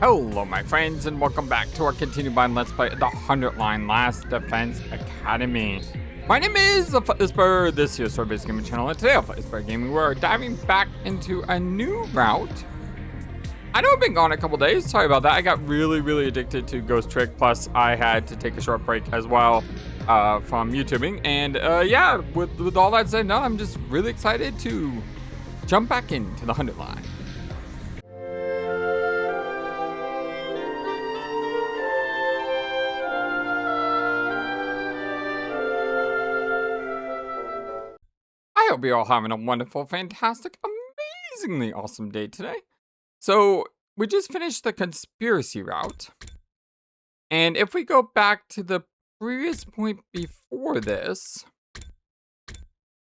Hello my friends and welcome back to our continued by Let's Play the 100 Line Last Defense Academy. My name is FlightlessBird, this is your FlightlessBirdGaming channel, and today on FlightlessBirdGaming we're diving back into a new route. I know I've been gone a couple days, sorry about that. I got really addicted to Ghost Trick, plus I had to take a short break as well from YouTubing. And yeah, with all that said and done, I'm just really excited to jump back into the 100 Line. I hope you're all having a wonderful, fantastic, amazingly awesome day today. So, we just finished the conspiracy route. And if we go back to the previous point before this,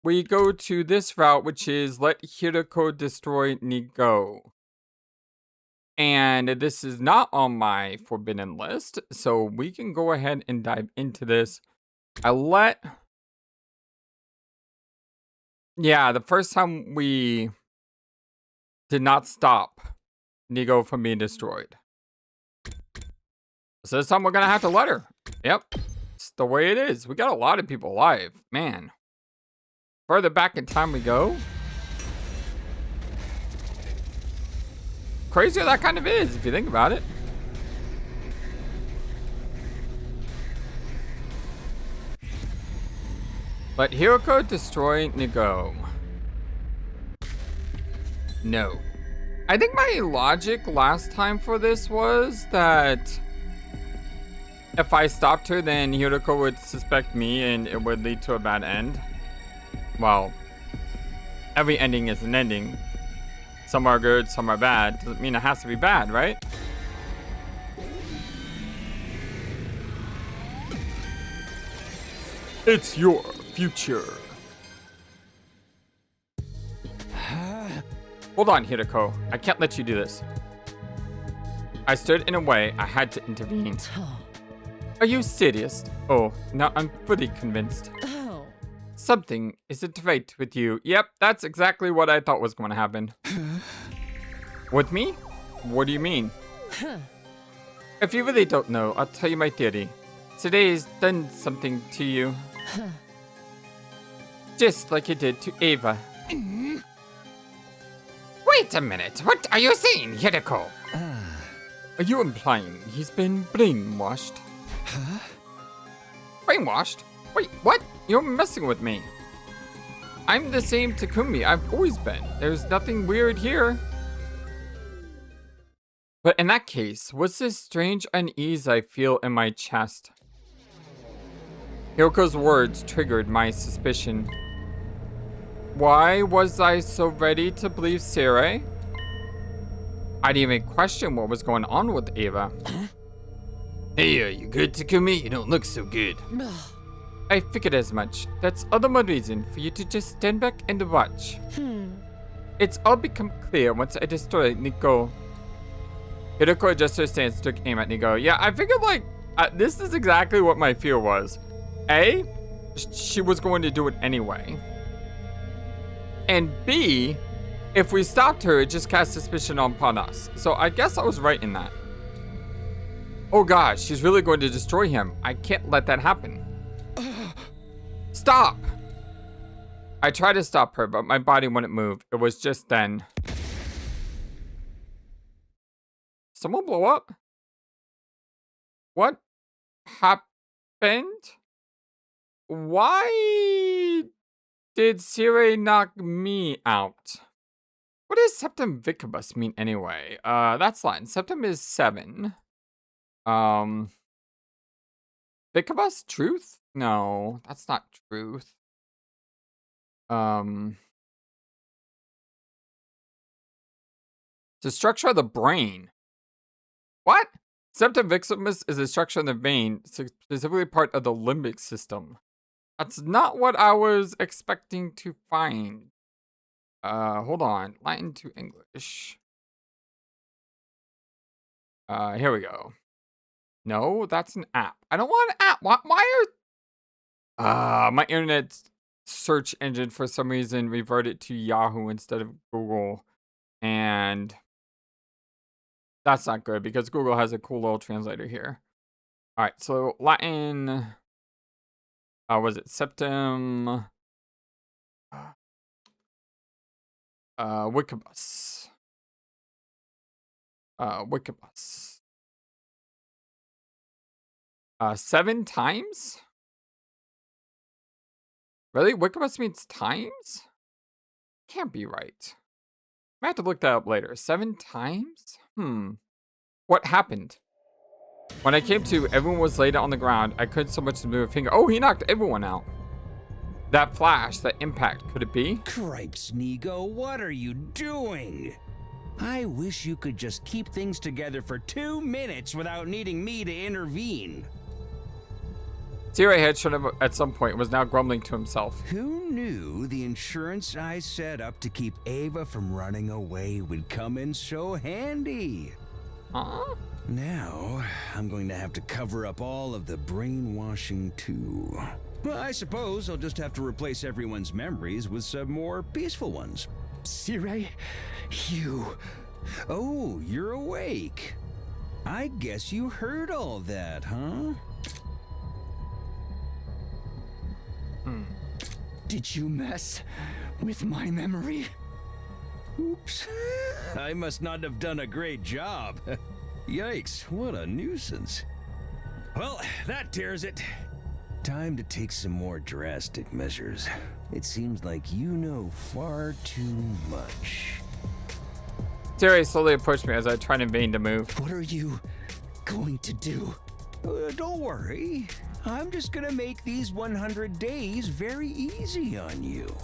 we go to this route, which is let Hiroko destroy Nigo. And this is not on my forbidden list, so we can go ahead and dive into this. Yeah, the first time we did not stop Nigo from being destroyed. So this time we're gonna have to let her. Yep, it's the way it is. We got a lot of people alive, man. Further back in time we go. Crazy how that kind of is, if you think about it. Let Hiroko destroy Nigo. No. I think my logic last time for this was that if I stopped her, then Hiroko would suspect me and it would lead to a bad end. Well, every ending is an ending. Some are good, some are bad. Doesn't mean it has to be bad, right? It's your future. Hold on, Hiroko. I can't let you do this. I stood in a way. I had to intervene. Are you serious? Oh, now I'm fully convinced. Something isn't right with you. Yep, that's exactly what I thought was going to happen. With me? What do you mean? If you really don't know, I'll tell you my theory. Today's done something to you. Just like it did to Ava. Wait a minute, what are you saying, Hiroko? Are you implying he's been brainwashed? Huh? Brainwashed? Wait, what? You're messing with me. I'm the same Takumi I've always been. There's nothing weird here. But in that case, what's this strange unease I feel in my chest? Hiroko's words triggered my suspicion. Why was I so ready to believe Sirei? I didn't even question what was going on with Ava. Hey, are you good, Takumi? You don't look so good. I figured as much. That's all the more reason for you to just stand back and watch. It's all become clear once I destroyed Nigo. Hiroko adjusted her stance, took aim at Nigo. Yeah, I figured this is exactly what my fear was. A, she was going to do it anyway. And B, if we stopped her, it just cast suspicion upon us. So I guess I was right in that. Oh gosh, she's really going to destroy him. I can't let that happen. Stop! I tried to stop her, but my body wouldn't move. It was just then. Someone blow up? What happened? Why did Sirei knock me out? What does Septum Vicibus mean anyway? That's line. Septum is 7. Vicibus? Truth? No, that's not truth. The structure of the brain. What? Septum Vicibus is a structure in the brain, specifically part of the limbic system. That's not what I was expecting to find. Hold on. Latin to English. Here we go. No, that's an app. I don't want an app. Why are... my internet search engine for some reason reverted to Yahoo instead of Google. And That's not good because Google has a cool little translator here. All right, so Latin. Was it septum? Wikibus. Wikibus. 7 times? Really? Wikibus means times? Can't be right. I have to look that up later. 7 times? What happened? When I came to, everyone was laid on the ground. I couldn't so much as move a finger. Oh, he knocked everyone out. That flash, that impact, could it be? Cripes, Nigo, what are you doing? I wish you could just keep things together for 2 minutes without needing me to intervene. Sirei had shown up at some point and was now grumbling to himself. Who knew the insurance I set up to keep Ava from running away would come in so handy? Huh? Now, I'm going to have to cover up all of the brainwashing too. Well, I suppose I'll just have to replace everyone's memories with some more peaceful ones. Sirei, you... Oh, you're awake. I guess you heard all that, huh? Did you mess with my memory? Oops. I must not have done a great job. Yikes, what a nuisance. Well, that tears it. Time to take some more drastic measures. It seems like you know far too much. Sirei slowly approached me as I tried in vain to move. What are you going to do? Don't worry. I'm just gonna make these 100 days very easy on you.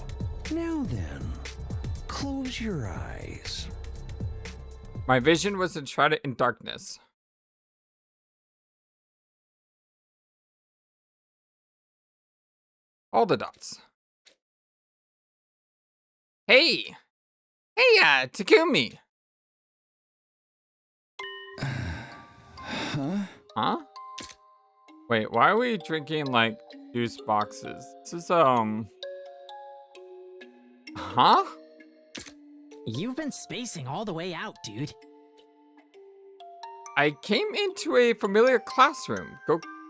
Now then, close your eyes. My vision was enshrouded in darkness. All the dots. Hey! Hey, Takumi! Huh? Wait, why are we drinking, like, juice boxes? This is, Huh? You've been spacing all the way out, dude. I came into a familiar classroom.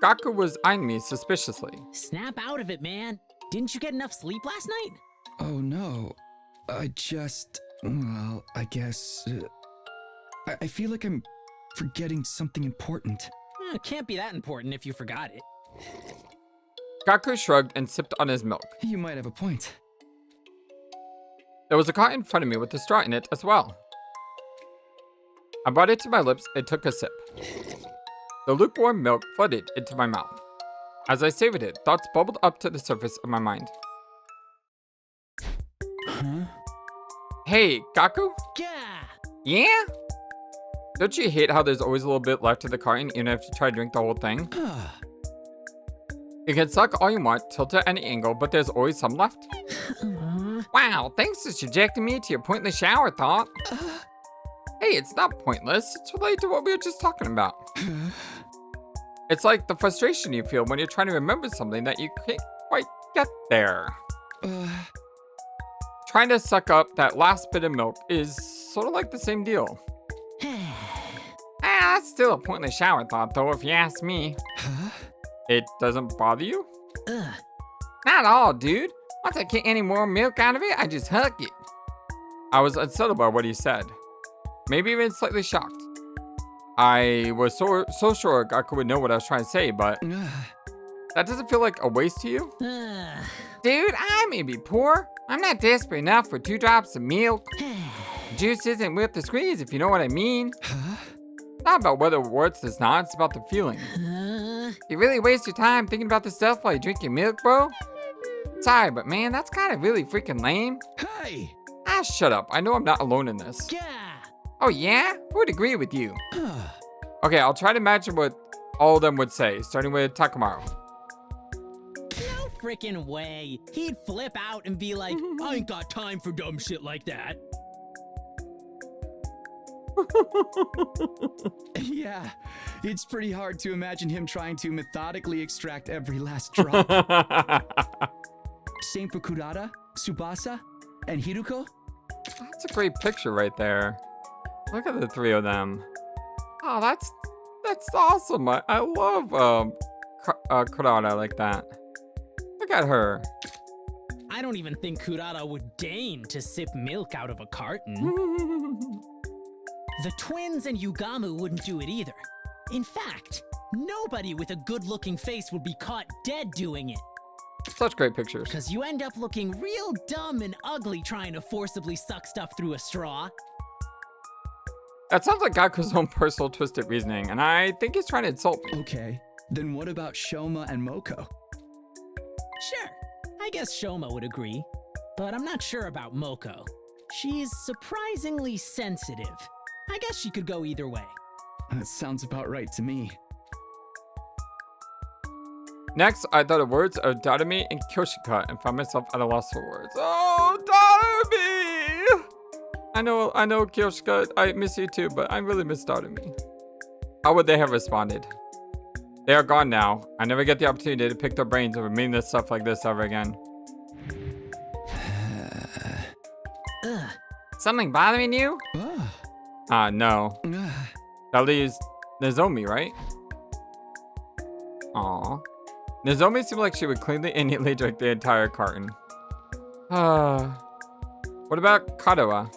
Gaku was eyeing me suspiciously. Snap out of it, man. Didn't you get enough sleep last night? Oh no. I just... Well, I guess... I feel like I'm forgetting something important. Can't be that important if you forgot it. Gaku shrugged and sipped on his milk. You might have a point. There was a cot in front of me with a straw in it as well. I brought it to my lips and took a sip. The lukewarm milk flooded into my mouth. As I savored it, thoughts bubbled up to the surface of my mind. Huh? Hey, Gaku? Yeah. Yeah? Don't you hate how there's always a little bit left of the carton even if you try to drink the whole thing? You can suck all you want, tilt at any angle, but there's always some left. Wow, thanks for subjecting me to your pointless shower thought. Hey, it's not pointless. It's related to what we were just talking about. It's like the frustration you feel when you're trying to remember something that you can't quite get there. Trying to suck up that last bit of milk is sort of like the same deal. That's still a pointless shower thought, though, if you ask me. Huh? It doesn't bother you? Not at all, dude. Once I get any more milk out of it, I just huck it. I was unsettled by what he said. Maybe even slightly shocked. I was so sure Gaku would know what I was trying to say, but that doesn't feel like a waste to you? Dude, I may be poor. I'm not desperate enough for 2 drops of milk. Juice isn't worth the squeeze, if you know what I mean. Huh? Not about whether it works or not, it's about the feeling. You really waste your time thinking about this stuff while you drink your milk, bro? Sorry, but man, that's kind of really freaking lame. Hey! Ah, shut up. I know I'm not alone in this. Yeah. Oh yeah? Who would agree with you? Okay, I'll try to imagine what all of them would say, starting with Takamaru. No freaking way. He'd flip out and be like, I ain't got time for dumb shit like that. Yeah, it's pretty hard to imagine him trying to methodically extract every last drop. Same for Kurata, Tsubasa, and Hiruko. That's a great picture right there. Look at the 3 of them. Oh, that's awesome. I love Kurata like that. Look at her. I don't even think Kurata would deign to sip milk out of a carton. The twins and Yugamu wouldn't do it either. In fact, nobody with a good-looking face would be caught dead doing it. Such great pictures. Because you end up looking real dumb and ugly trying to forcibly suck stuff through a straw. That sounds like Gaku's own personal twisted reasoning, and I think he's trying to insult me. Okay, then what about Shoma and Moko? Sure, I guess Shoma would agree. But I'm not sure about Moko. She's surprisingly sensitive. I guess she could go either way. That sounds about right to me. Next, I thought of words of Darumi and Kyoshika and found myself at a loss for words. Oh, Darumi! I know, Kyoshika, I miss you too, but I really miss Darumi. How would they have responded? They are gone now. I never get the opportunity to pick their brains over meaningless stuff like this ever again. Something bothering you? No. That leaves Nozomi, right? Aw. Nozomi seemed like she would cleanly and neatly drink the entire carton. What about Katawa?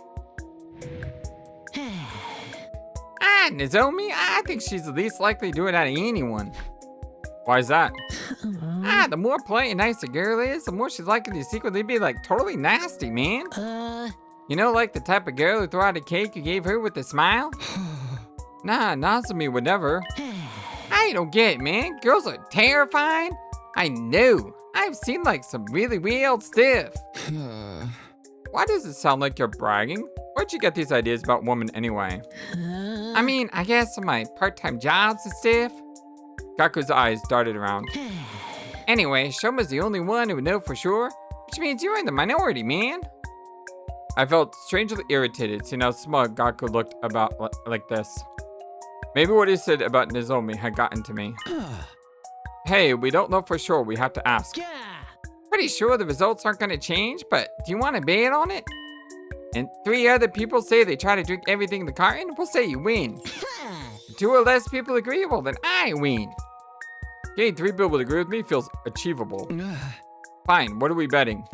Nozomi? I think she's the least likely to do it out of anyone. Why is that? The more polite and nice a girl is, the more she's likely to secretly be like totally nasty, man. You know, like the type of girl who threw out a cake you gave her with a smile? Nah, Nozomi would never. I don't get it, man. Girls are terrifying. I know. I've seen like some really weird stuff. Why does it sound like you're bragging? Where'd you get these ideas about women anyway? I mean, I guess from my part-time jobs and stuff. Gaku's eyes darted around. Anyway, Shoma's the only one who would know for sure, which means you're in the minority, man. I felt strangely irritated seeing how smug Gaku looked about like this. Maybe what he said about Nozomi had gotten to me. Hey, we don't know for sure. We have to ask. Pretty sure the results aren't going to change, but do you want to bet on it? And 3 other people say they try to drink everything in the carton, we'll say you win. If 2 or less people agree, well then I win. Getting 3 people to agree with me feels achievable. Fine, what are we betting?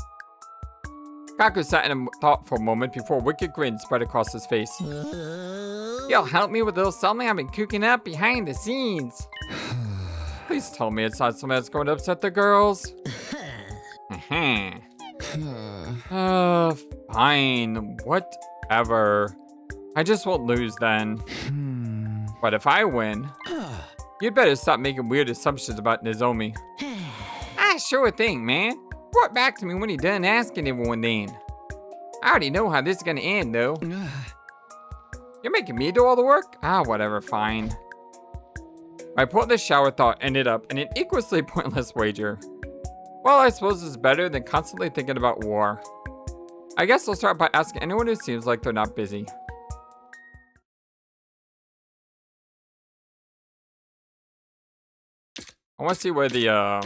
Gaku sat in a thoughtful moment before a wicked grin spread across his face. You'll help me with a little something I've been cooking up behind the scenes. Please tell me it's not something that's going to upset the girls. Fine, whatever. I just won't lose then. But if I win, you'd better stop making weird assumptions about Nozomi. Sure thing, man. Report back to me when you're done asking everyone then. I already know how this is gonna end, though. You're making me do all the work? Whatever, fine. My pointless shower thought ended up in an equally pointless wager. Well, I suppose it's better than constantly thinking about war. I guess I'll start by asking anyone who seems like they're not busy. I want to see where the, I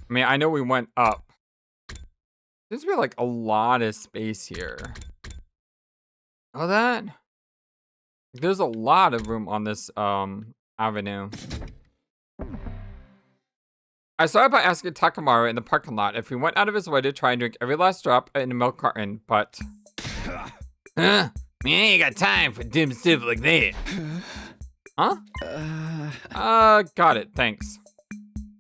mean, I know we went up. There's really like a lot of space here. Oh, that? There's a lot of room on this, avenue. I started by asking Takamaru in the parking lot if he went out of his way to try and drink every last drop in a milk carton, but... Man, I ain't got time for dim stuff like that. Huh? Got it, thanks.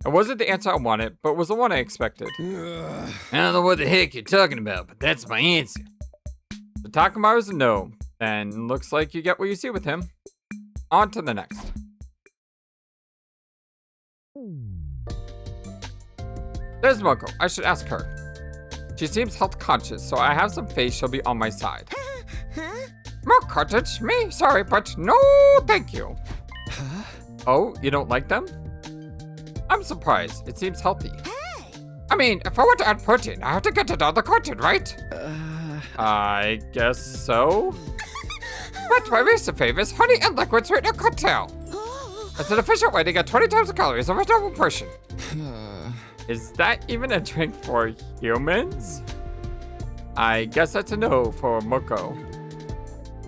It wasn't the answer I wanted, but was the one I expected. I don't know what the heck you're talking about, but that's my answer. The Takamaru's a no, then looks like you get what you see with him. On to the next. There's Moko. I should ask her. She seems health conscious, so I have some faith she'll be on my side. More cartridge? Me? Sorry, but no thank you. Oh, you don't like them? I'm surprised. It seems healthy. I mean, if I want to add protein, I have to get it out of the carton, right? I guess so. But my recent favorite is honey and liquid sweetener cocktail. It's an efficient way to get 20 times the calories of a normal person. Is that even a drink for humans? I guess that's a no for Moko.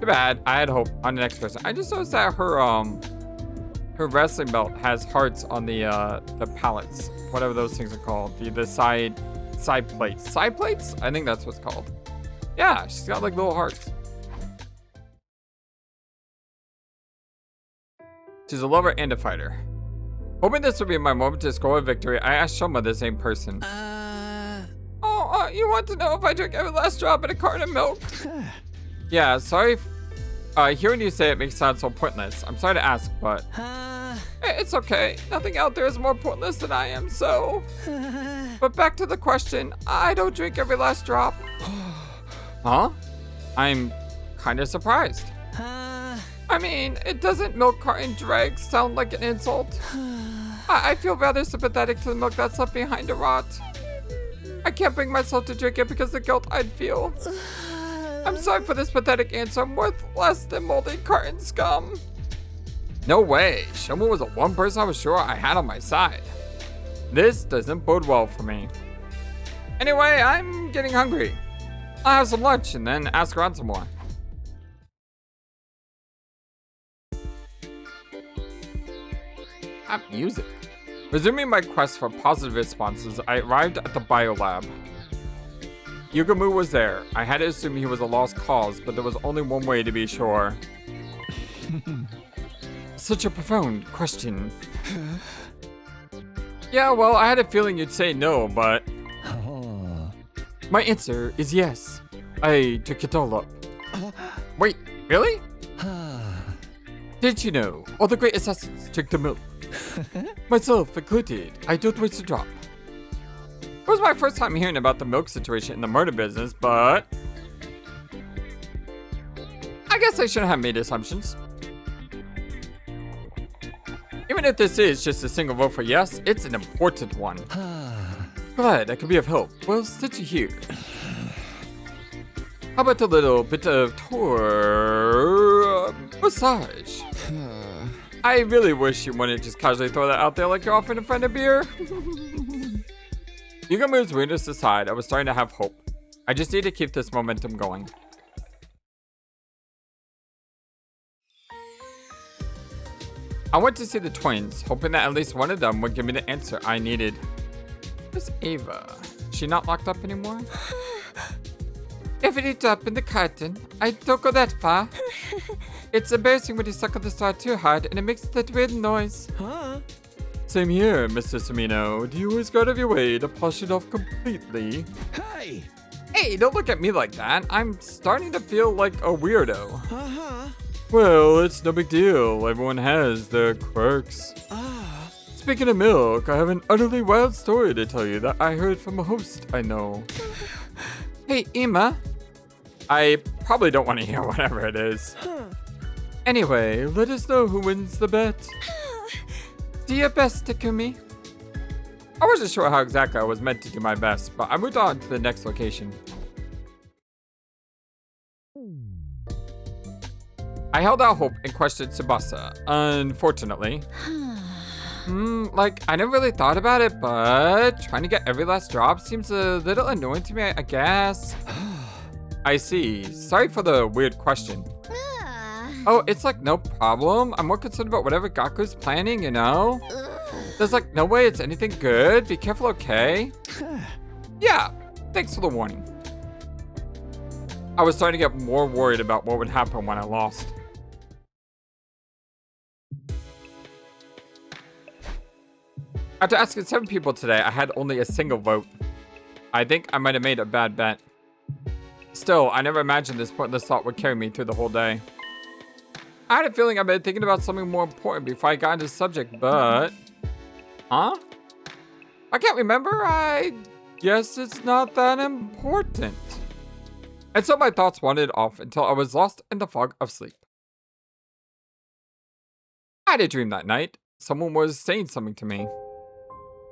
Too bad. I had hope on the next person. I just noticed that her wrestling belt has hearts on the pallets. Whatever those things are called. The side plates. Side plates? I think that's what's called. Yeah, she's got like little hearts. She's a lover and a fighter. Hoping this would be my moment to score a victory, I asked Shoma the same person. You want to know if I drink every last drop in a carton of milk? Yeah, sorry. Hearing you say it makes it sound so pointless. I'm sorry to ask, but... It's okay. Nothing out there is more pointless than I am, so... But back to the question. I don't drink every last drop. Huh? I'm kind of surprised. I mean, it doesn't milk carton drag sound like an insult? I feel rather sympathetic to the milk that's left behind to rot. I can't bring myself to drink it because of the guilt I'd feel. I'm sorry for this pathetic answer. I'm worth less than moldy carton scum. No way. Shoma was the one person I was sure I had on my side. This doesn't bode well for me. Anyway, I'm getting hungry. I'll have some lunch and then ask around some more. Music. Resuming my quest for positive responses, I arrived at the biolab. Yugamu was there. I had to assume he was a lost cause, but there was only one way to be sure. Such a profound question. Yeah, well, I had a feeling you'd say no, but... My answer is yes. I took it all up. Wait, really? Did you know all the great assassins took the milk? Myself included. I don't waste a drop. It was my first time hearing about the milk situation in the murder business, but... I guess I shouldn't have made assumptions. Even if this is just a single vote for yes, it's an important one. Glad I could be of help. Well, since you're here. How about a little bit of tour massage? I really wish you wouldn't just casually throw that out there like you're offering a friend a beer. Yugamu's weirdness aside, I was starting to have hope. I just need to keep this momentum going. I went to see the twins, hoping that at least one of them would give me the answer I needed. Where's Ava? Is she not locked up anymore? If it is up in the curtain, I don't go that far. It's embarrassing when you suck on the star too hard and it makes that weird noise. Huh? Same here, Mr. Sumino. Do you always go out of your way to polish it off completely? Hey! Hey, don't look at me like that. I'm starting to feel like a weirdo. Uh-huh. Well, it's no big deal. Everyone has their quirks. Speaking of milk, I have an utterly wild story to tell you that I heard from a host I know. Hey, Emma. I probably don't want to hear whatever it is. Anyway, let us know who wins the bet. Do your best, Takumi. I wasn't sure how exactly I was meant to do my best, but I moved on to the next location. I held out hope and questioned Tsubasa. Unfortunately. I never really thought about it, but trying to get every last drop seems a little annoying to me, I guess. I see. Sorry for the weird question. Oh, it's like no problem. I'm more concerned about whatever Gaku's planning, you know? There's like no way it's anything good. Be careful, okay? Yeah, thanks for the warning. I was starting to get more worried about what would happen when I lost. After asking 7 people today, I had only a single vote. I think I might have made a bad bet. Still, I never imagined this pointless thought would carry me through the whole day. I had a feeling I'd been thinking about something more important before I got into the subject, but... Huh? I can't remember. I guess it's not that important. And so my thoughts wandered off until I was lost in the fog of sleep. I had a dream that night. Someone was saying something to me.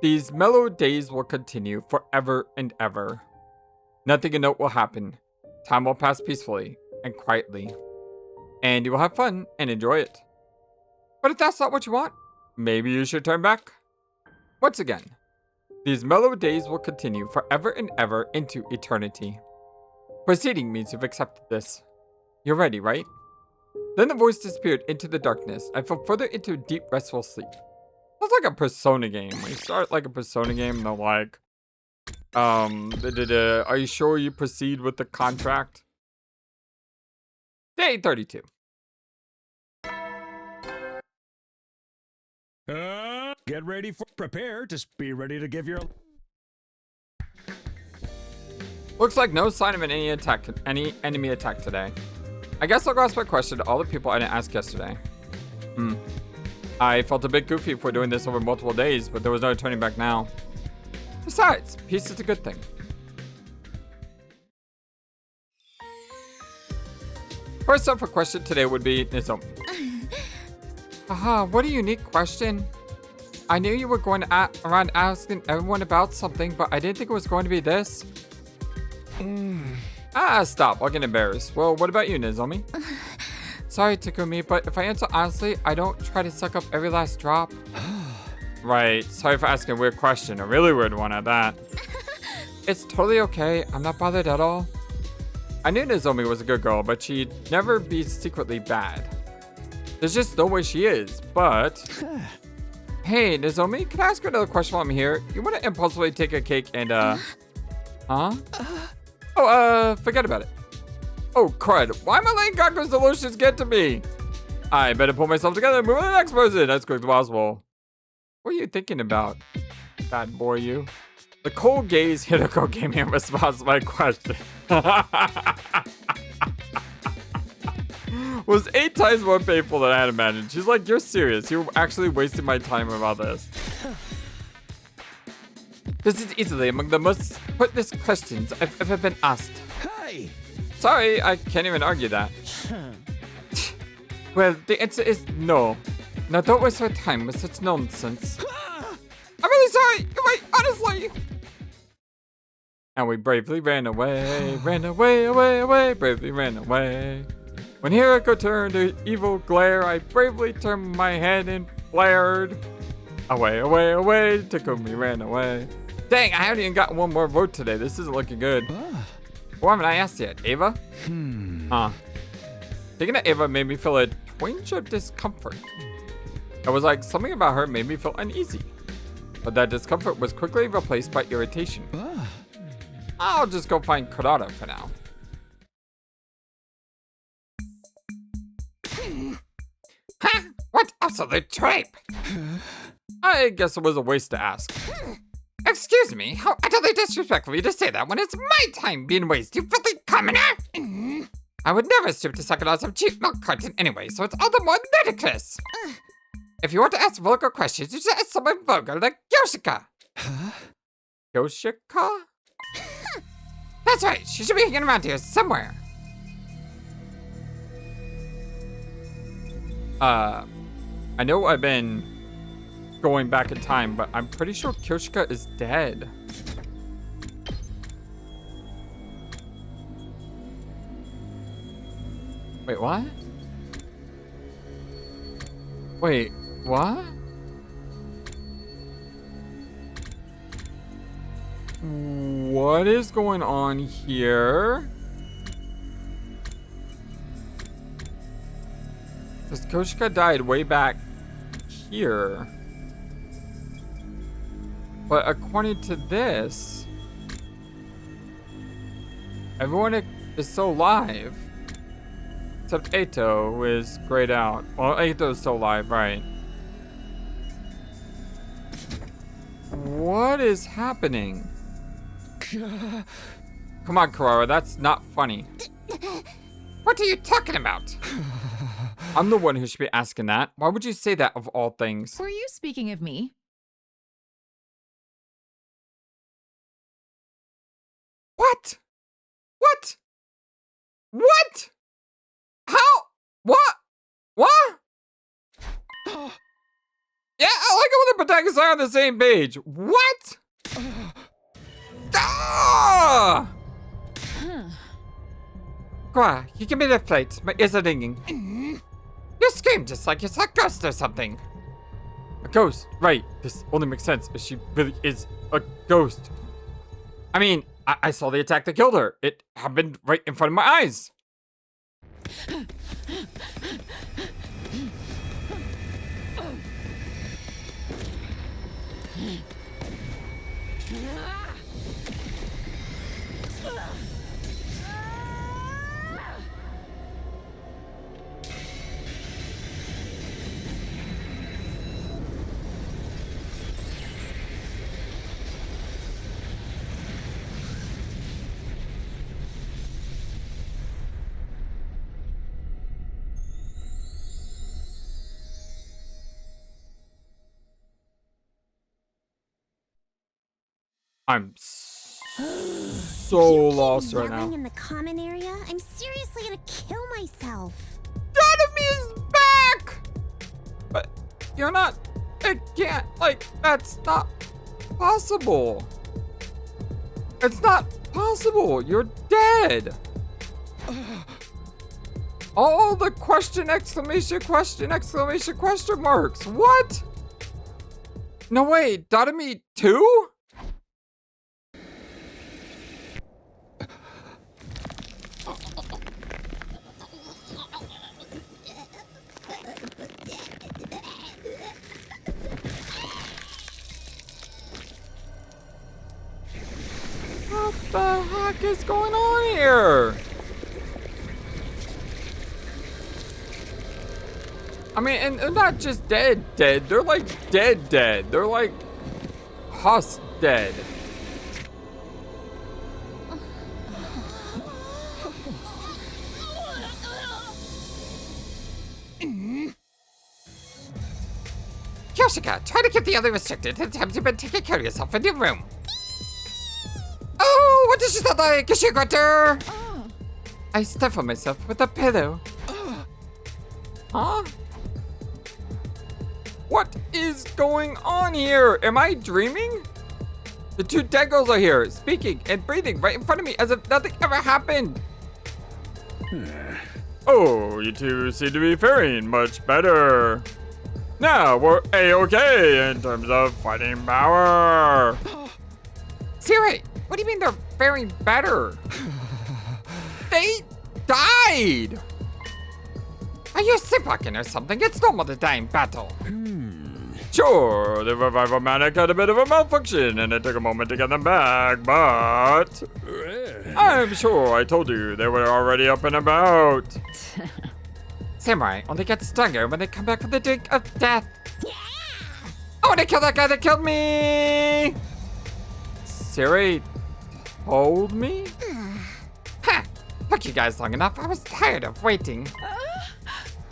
These mellow days will continue forever and ever. Nothing of note will happen. Time will pass peacefully and quietly. And you will have fun and enjoy it. But if that's not what you want, maybe you should turn back. Once again, these mellow days will continue forever and ever into eternity. Proceeding means you've accepted this. You're ready, right? Then the voice disappeared into the darkness. I fell further into a deep, restful sleep. Sounds like a Persona game. When you start like a Persona game, they're like, are you sure you proceed with the contract? Day 32. Get ready for prepare to be ready to give your. Looks like no sign of any enemy attack today. I guess I'll go ask my question to all the people I didn't ask yesterday. I felt a bit goofy for doing this over multiple days, but there was no turning back now. Besides, peace is a good thing. First up for question today would be Nozomi. Haha, what a unique question. I knew you were going around asking everyone about something, but I didn't think it was going to be this. Stop. I'll get embarrassed. Well, what about you, Nozomi? Sorry, Takumi, but if I answer honestly, I don't try to suck up every last drop. Right. Sorry for asking a weird question. A really weird one at that. It's totally okay. I'm not bothered at all. I knew Nozomi was a good girl, but she'd never be secretly bad. There's just no way she is, but... Hey, Nozomi, can I ask you another question while I'm here? You want to impulsively take a cake and, Huh? Forget about it. Oh, crud. Why am I letting Gaku's delusions get to me? I better pull myself together and move on to the next person as quick as possible. What are you thinking about, bad boy you? The cold gaze Hideko gave me in response to my question was 8 times more painful than I had imagined. She's like, you're serious. You're actually wasting my time about this. This is easily among the most pointless questions I've ever been asked. Hey! Sorry, I can't even argue that. Well, the answer is no. Now don't waste your time with such nonsense. I'm really sorry. You're right, honestly. And we bravely ran away, bravely ran away. When Hideko turned to evil glare, I bravely turned my head and flared. Away, Takumi ran away. Dang, I haven't even gotten one more vote today. This isn't looking good. Who haven't I asked yet? Ava? Thinking of Ava made me feel a twinge of discomfort. It was like something about her made me feel uneasy. But that discomfort was quickly replaced by irritation. I'll just go find Kotaro for now. Huh? What absolute tripe? I guess it was a waste to ask. Excuse me, how utterly disrespectful of you to say that when it's my time being wasted, you filthy commoner! I would never stoop to suck it out some cheap milk carton anyway, so it's all the more ludicrous. If you want to ask vulgar questions, you should ask someone vulgar like Yoshika. Yoshika? That's right, she should be hanging around here somewhere. I know I've been going back in time, but I'm pretty sure Kyoshika is dead. Wait, what? Wait, what? What is going on here? Because Kyoshika died way back here. But according to this, everyone is still alive. Except Eito, who is grayed out. Well, Eito is still alive, right? What is happening? Come on, Kurara, that's not funny. What are you talking about? I'm the one who should be asking that. Why would you say that of all things? Were you speaking of me? What? What? What? How? What? What? Yeah, I like it when the protagonists are on the same page. What? Ah! Qua, you give me the flight. My ears are ringing. You screamed just like you saw a ghost or something. A ghost, right. This only makes sense if she really is a ghost. I mean, I saw the attack that killed her. It happened right in front of my eyes. I'm so lost right now. Yelling in the common area? I'm seriously gonna kill myself. Danganronpa is back! But you're not. It can't. Like, that's not possible. It's not possible. You're dead. All the question, exclamation marks. What? No way. Danganronpa 2? What the heck is going on here? I mean, and they're not just dead. They're like dead. They're like Huss dead. Kyoshika, try to keep the other restricted until you've been taking care of yourself in your room. Oh, what does she sound like? Is she a gutter? I stifle myself with a pillow. Huh? What is going on here? Am I dreaming? The two dead girls are here, speaking and breathing right in front of me as if nothing ever happened. Oh, you two seem to be faring much better. Now we're A-okay in terms of fighting power. Sirei, what do you mean they're faring better? They died. Are you sleepwalking or something? It's normal to die in battle. Sure, the revival manic had a bit of a malfunction and it took a moment to get them back, but I'm sure I told you they were already up and about. Samurai only get stronger when they come back from the drink of death. I want to kill that guy that killed me! Sirei told me? Ha! Took you guys long enough. I was tired of waiting.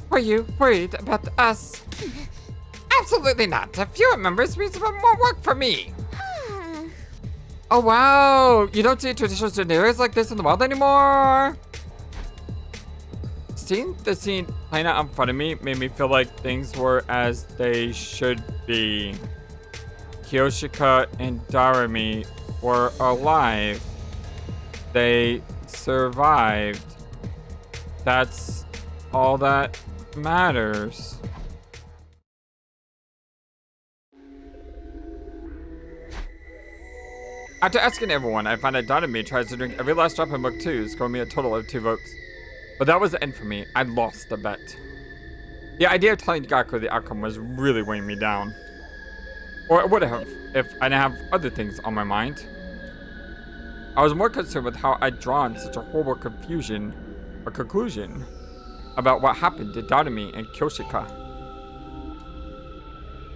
Were you worried about us? Absolutely not. A fewer members means more work for me. Oh wow! You don't see traditional scenarios like this in the wild anymore? Seeing the scene playing out in front of me made me feel like things were as they should be. Kyoshika and Darumi were alive. They survived. That's all that matters. After asking everyone, I found that Darumi tries to drink every last drop in book 2, scoring me a total of 2 votes. But that was the end for me. I lost the bet. The idea of telling Gaku the outcome was really weighing me down. Or it would have if I didn't have other things on my mind. I was more concerned with how I'd drawn such a horrible conclusion about what happened to Darumi and Kyoshika.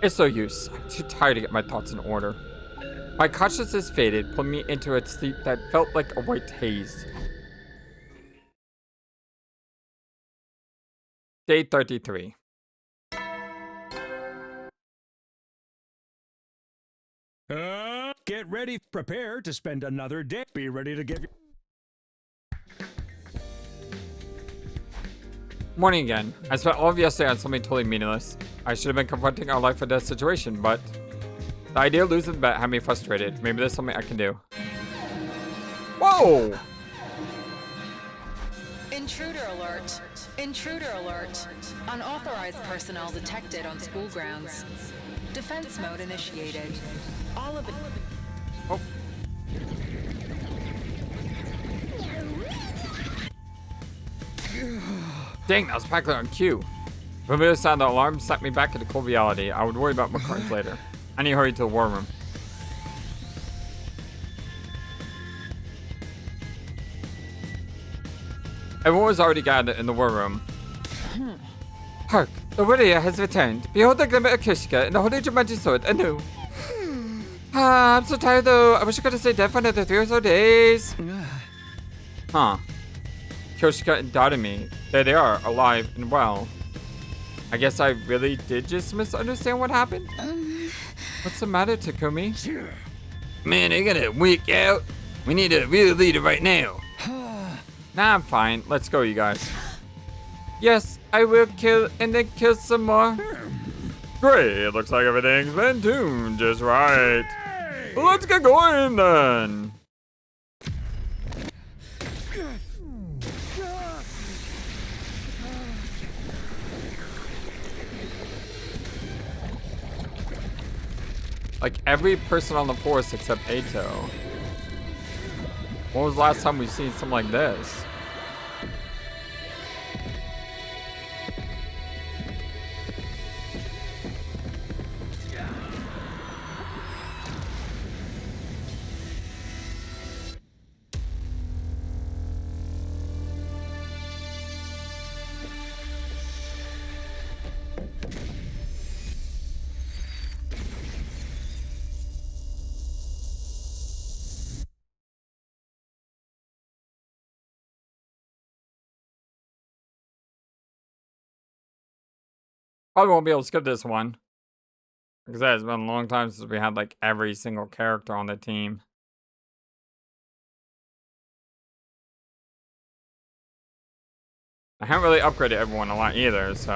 It's no use. I'm too tired to get my thoughts in order. My consciousness faded, pulling me into a sleep that felt like a white haze. Day 33. Get ready, prepare to spend another day. Be ready to give. Morning again. I spent all of yesterday on something totally meaningless. I should have been confronting our life or death situation, but the idea of losing the bet had me frustrated. Maybe there's something I can do. Whoa! Intruder alert. Intruder alert. Unauthorized personnel detected on school grounds. Defense mode initiated. All of it. Oh. Dang, that was practically on cue. The familiar sound of the alarm sucked me back into cold reality. I would worry about my cards later. I need to hurry to the war room. Everyone was already gathered in the war room. Hark, the warrior has returned. Behold the glimmer of Kyoshika and the holy Jumanji sword anew. I'm so tired though. I wish I could have stayed dead for another 3 or so days. Huh. Kyoshika and Darumi. There they are, alive and well. I guess I really did just misunderstand what happened. What's the matter, Takumi? Man, I gotta weak out. We need a real leader right now. Nah, I'm fine. Let's go, you guys. Yes, I will kill and then kill some more. Great, it looks like everything's been tuned just right. Let's get going then. Like every person on the force except Ato. When was the last time we've seen something like this? Probably won't be able to skip this one. Because that has been a long time since we had like every single character on the team. I haven't really upgraded everyone a lot either, so...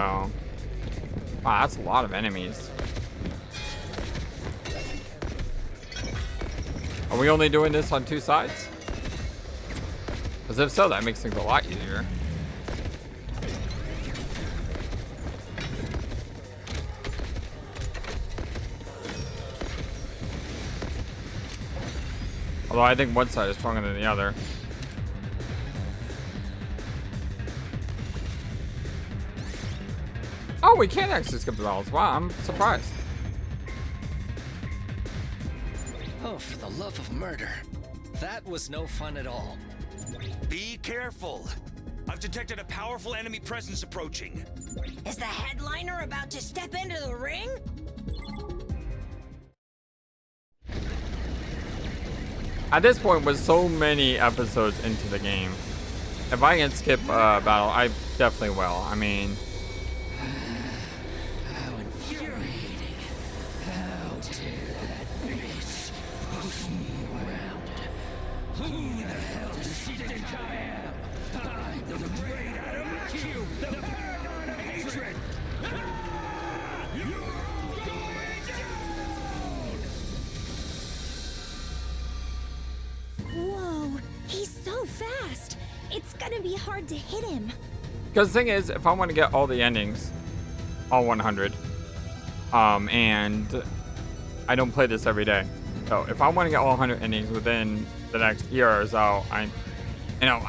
Wow, that's a lot of enemies. Are we only doing this on 2 sides? Because if so, that makes things a lot easier. Although I think one side is stronger than the other. Oh, we can actually skip the battles. Wow, I'm surprised. Oh, for the love of murder. That was no fun at all. Be careful. I've detected a powerful enemy presence approaching. Is the headliner about to step into the ring? At this point, with so many episodes into the game, if I can skip a battle, I definitely will. I mean... How infuriating. How dare that bitch push me around. Who the hell does she think I am? I'm the great Adam Q, the paragon of hatred. You're going down! Whoa, he's so fast. It's gonna be hard to hit him. Because the thing is, if I want to get all the endings, all 100, and I don't play this every day. So if I want to get all 100 endings within the next year or so, I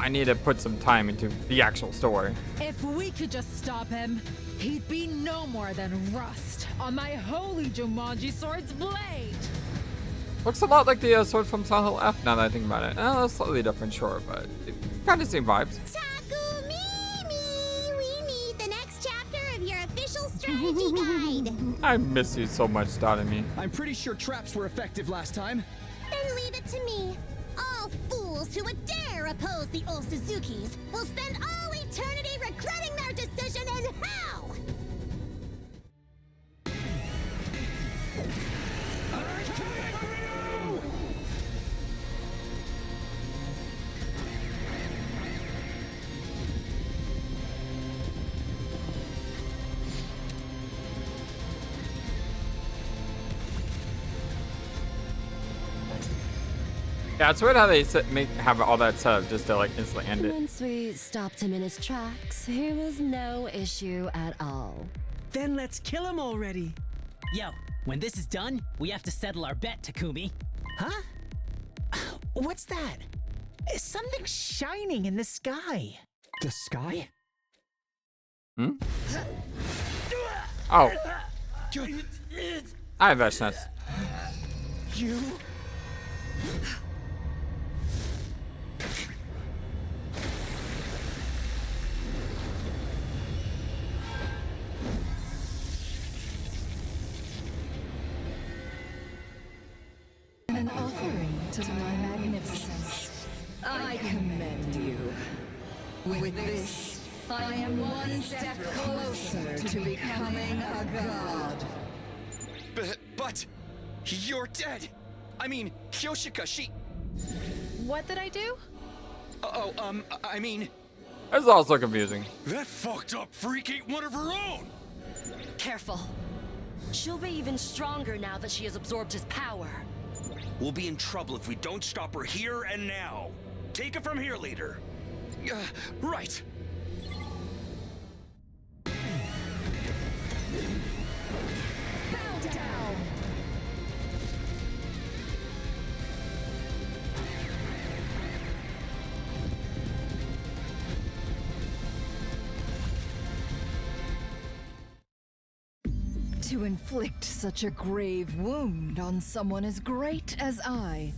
need to put some time into the actual story. If we could just stop him, he'd be no more than rust on my holy Jumanji sword's blade. Looks a lot like the sword from Silent Hill F now that I think about it. Slightly different, sure, but kind of same vibes. Takumi, we need the next chapter of your official strategy guide. I miss you so much, Dotami. I'm pretty sure traps were effective last time. Then leave it to me. All fools who would dare oppose the old Suzukis will spend all eternity regretting their decision in hell! Yeah, it's weird how they have all that set up just to like instantly end it. Once we stopped him in his tracks, there was no issue at all. Then let's kill him already. Yo, when this is done, we have to settle our bet, Takumi. Huh? What's that? Something shining in the sky. The sky? Hmm? Oh. I have Veshness. You? An offering to my magnificence. I commend you. With this, I am one step closer to becoming a god. But you're dead. I mean, Kyoshika, she... What did I do? I mean... It's also confusing. That fucked up freak ain't one of her own! Careful. She'll be even stronger now that she has absorbed his power. We'll be in trouble if we don't stop her here and now. Take it from here, leader. Right. Bow down. To inflict such a grave wound on someone as great as I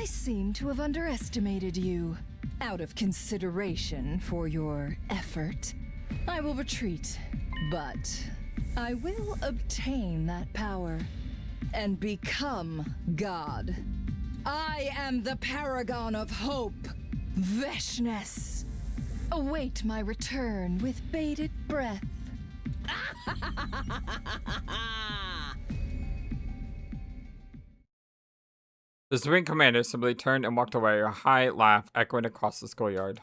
seem to have underestimated you. Out of consideration for your effort, I will retreat, but I will obtain that power and become God. I am the paragon of hope, Veshness. Await my return with bated breath. The Supreme Commander simply turned and walked away, a high laugh echoing across the schoolyard.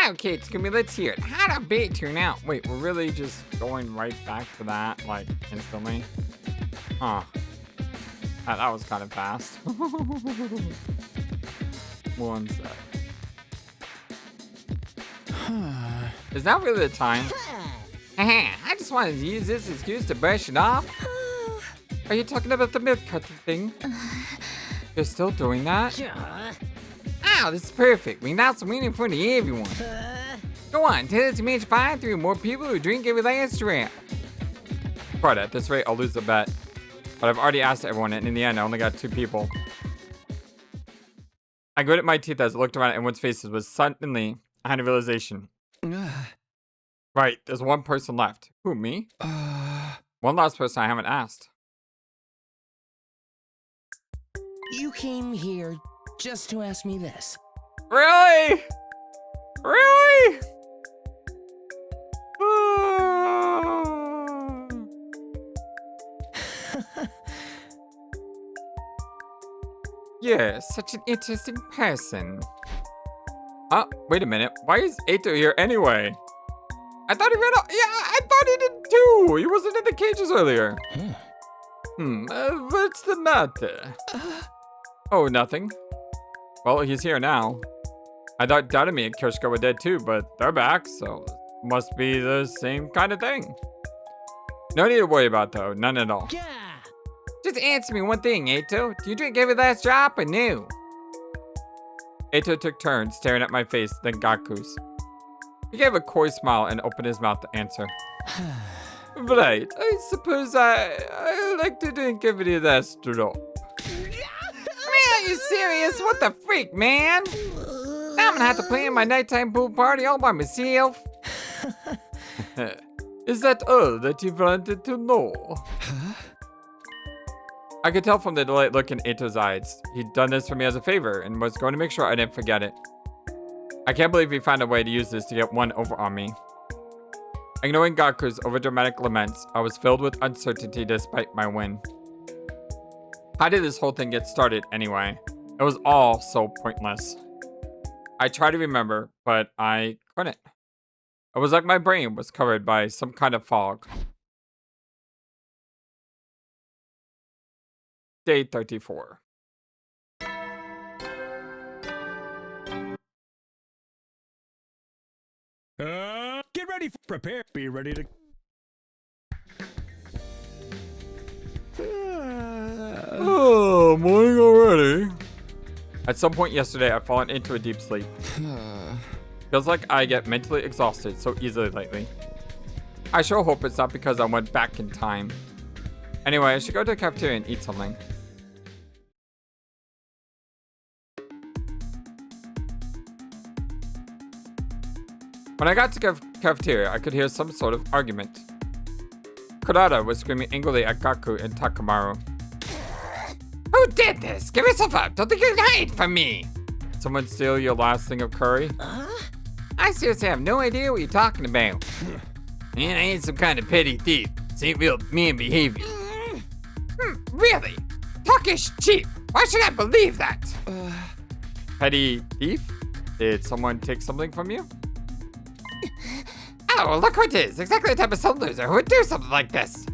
Okay, Takumi, let's hear it. How'd our bait turn out? Wait, we're really just going right back to that, like, instantly? Huh. That was kind of fast. One sec. Is that really the time? I just wanted to use this excuse to brush it off. Are you talking about the milk cutting thing? You're still doing that? Wow, this is perfect. We got some waiting for everyone. Go on, tell us to manage 5 more people who drink every last drop. But at this rate, I'll lose the bet. But I've already asked everyone, and in the end, I only got 2 people. I gritted my teeth as I looked around at everyone's faces. Was suddenly, I had a realization. Right, there's one person left. Who, me? One last person I haven't asked. You came here just to ask me this. Really? Really? Yeah, such an interesting person. Wait a minute. Why is Eito here anyway? I thought he ran out. Yeah, I thought he did too. He wasn't in the cages earlier. What's the matter? Oh, nothing. Well, he's here now. I thought Dadami and Kyoshika were dead too, but they're back, so must be the same kind of thing. No need to worry about though, none at all. Yeah. Just answer me one thing, Eito. Do you drink every last drop or no? Eito took turns staring at my face, then Gaku's. He gave a coy smile and opened his mouth to answer. Right, I suppose I like to drink every last drop. Are you serious? What the freak, man? Now I'm gonna have to plan my nighttime pool party all by myself. Is that all that you wanted to know? I could tell from the delayed look in Eito's eyes. He'd done this for me as a favor and was going to make sure I didn't forget it. I can't believe he found a way to use this to get one over on me. Ignoring Gaku's overdramatic laments, I was filled with uncertainty despite my win. How did this whole thing get started anyway? It was all so pointless. I tried to remember, but I couldn't. It was like my brain was covered by some kind of fog. Day 34. Get ready, prepare, be ready to... Oh, morning already. At some point yesterday, I've fallen into a deep sleep. Feels like I get mentally exhausted so easily lately. I sure hope it's not because I went back in time. Anyway, I should go to the cafeteria and eat something. When I got to the cafeteria, I could hear some sort of argument. Kodaka was screaming angrily at Gaku and Takamaru. Who did this? Give yourself up! Don't think you can hide from me! Someone steal your last thing of curry? I seriously have no idea what you're talking about. Man, I ain't some kind of petty thief. This ain't real man behavior. Really? Talkish cheap. Why should I believe that? Petty thief? Did someone take something from you? Oh, look who it is. Exactly the type of some loser who would do something like this.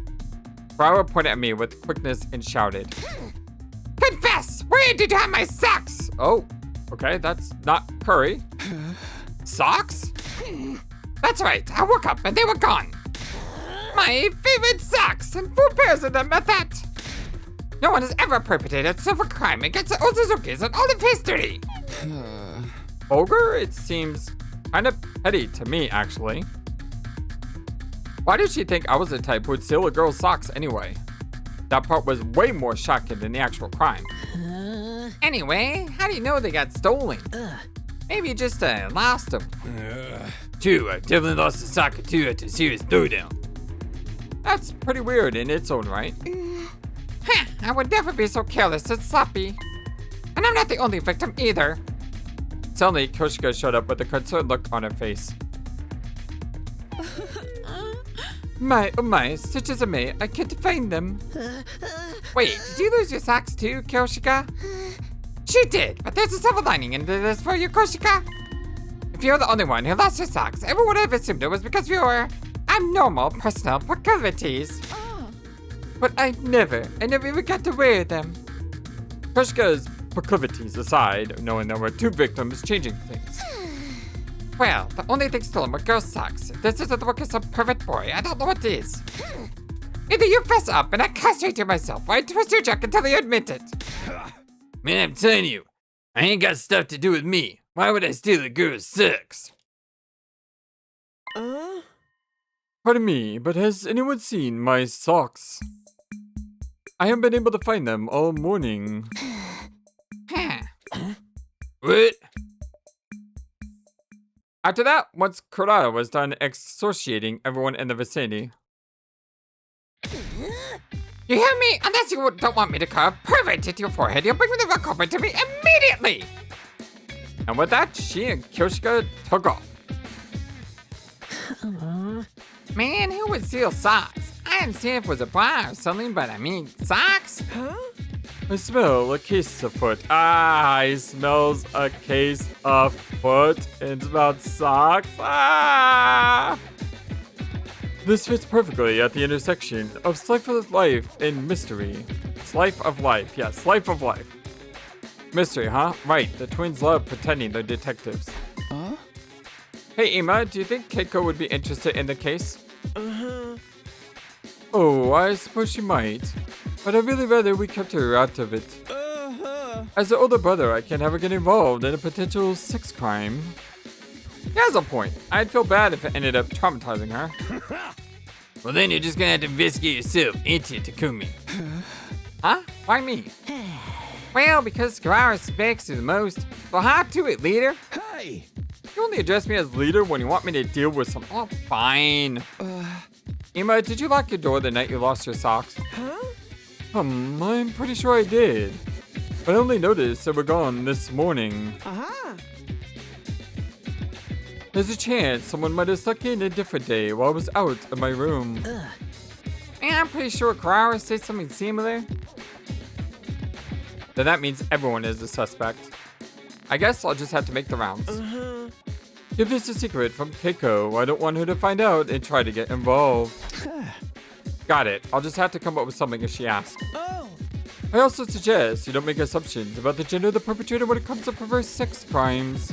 Flower pointed at me with quickness and shouted, Confess! Where did you have my socks? Oh, okay, that's not Curry. Socks? That's right, I woke up and they were gone. My favorite socks, and 4 pairs of them at that. No one has ever perpetrated a civil crime against the Ozuzukis in all of history. Ogre? It seems kind of petty to me, actually. Why did she think I was the type who would steal a girl's socks anyway? That part was way more shocking than the actual crime. Anyway, how do you know they got stolen? Maybe you just lost them. True, I definitely lost a sock or two at a serious throwdown. That's pretty weird in its own right. I would never be so careless and sloppy. And I'm not the only victim either. Suddenly, Koshika showed up with a concerned look on her face. My, oh my, stitches are made. I can't find them. Wait, did you lose your socks too, Koshika? She did, but there's a silver lining into this for you, Koshika. If you're the only one who lost your socks, everyone would have assumed it was because of your abnormal personal proclivities. But I never even got to wear them. Koshika's proclivities aside, knowing there were 2 victims changing things. Well, the only thing stolen were girls' socks. If this isn't the work of some perfect boy, I don't know what is. Either you fess up and I castrate you myself, or I twist your jack until you admit it. Man, I'm telling you, I ain't got stuff to do with me. Why would I steal a girl's socks? Pardon me, but has anyone seen my socks? I haven't been able to find them all morning. What? After that, once Kurata was done excoriating everyone in the vicinity. You hear me? Unless you don't want me to carve pervert into your forehead, you'll bring the rock open to me immediately! And with that, she and Koshika took off. Man, who would steal socks? I didn't see if it was a bra or something, but I mean, socks? I smell a case of foot. He smells a case of foot and about socks. This fits perfectly at the intersection of slice of life and mystery. Slice of life, yes, slice of life. Mystery, huh? Right, the twins love pretending they're detectives. Hey, Ima, do you think Keiko would be interested in the case? Oh, I suppose she might. But I'd really rather we kept her out of it. As the older brother, I can't have her get involved in a potential sex crime. He has a point. I'd feel bad if it ended up traumatizing her. Well, then you're just gonna have to investigate yourself, ain't you, Takumi? Huh? Why me? Well, because Kawara speaks the most. Well, hop to it, leader. Hey! You only address me as leader when you want me to deal with some. Oh, fine. Ima, did you lock your door the night you lost your socks? I'm pretty sure I did. But I only noticed they were gone this morning. There's a chance someone might have snuck in a different day while I was out of my room. I'm pretty sure Kawara said something similar. Then that means everyone is a suspect. I guess I'll just have to make the rounds. If this is a secret from Keiko, I don't want her to find out and try to get involved. Got it. I'll just have to come up with something if she asks. I also suggest you don't make assumptions about the gender of the perpetrator when it comes to perverse sex crimes.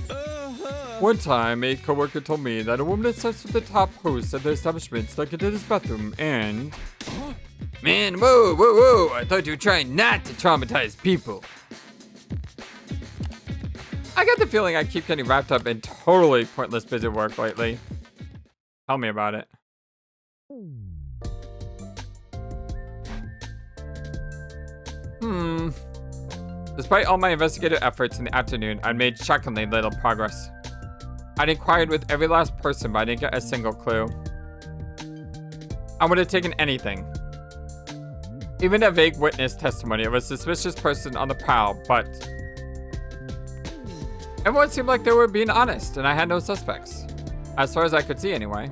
One time, a coworker told me that a woman had sex with the top host at the establishment stuck into his bathroom and... Man, whoa, I thought you were trying not to traumatize people. I get the feeling I keep getting wrapped up in totally pointless busy work lately. Tell me about it. Despite all my investigative efforts in the afternoon, I made shockingly little progress. I'd inquired with every last person, but I didn't get a single clue. I would have taken anything. Even a vague witness testimony of a suspicious person on the prowl, but... Everyone seemed like they were being honest, and I had no suspects. As far as I could see, anyway.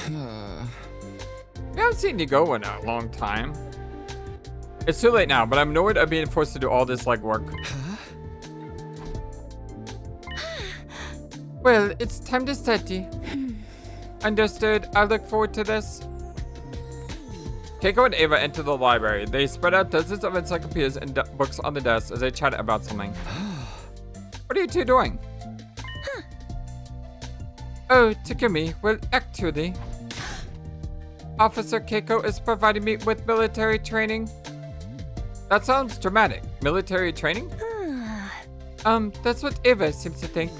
We haven't seen you go in a long time. It's too late now, but I'm annoyed of being forced to do all this legwork. Well, it's time to study. Understood. I look forward to this. Keiko and Ava enter the library. They spread out dozens of encyclopedias and books on the desk as they chat about something. What are you two doing? Oh, Takumi, well, actually, Officer Keiko is providing me with military training. That sounds dramatic. Military training? That's what Ava seems to think.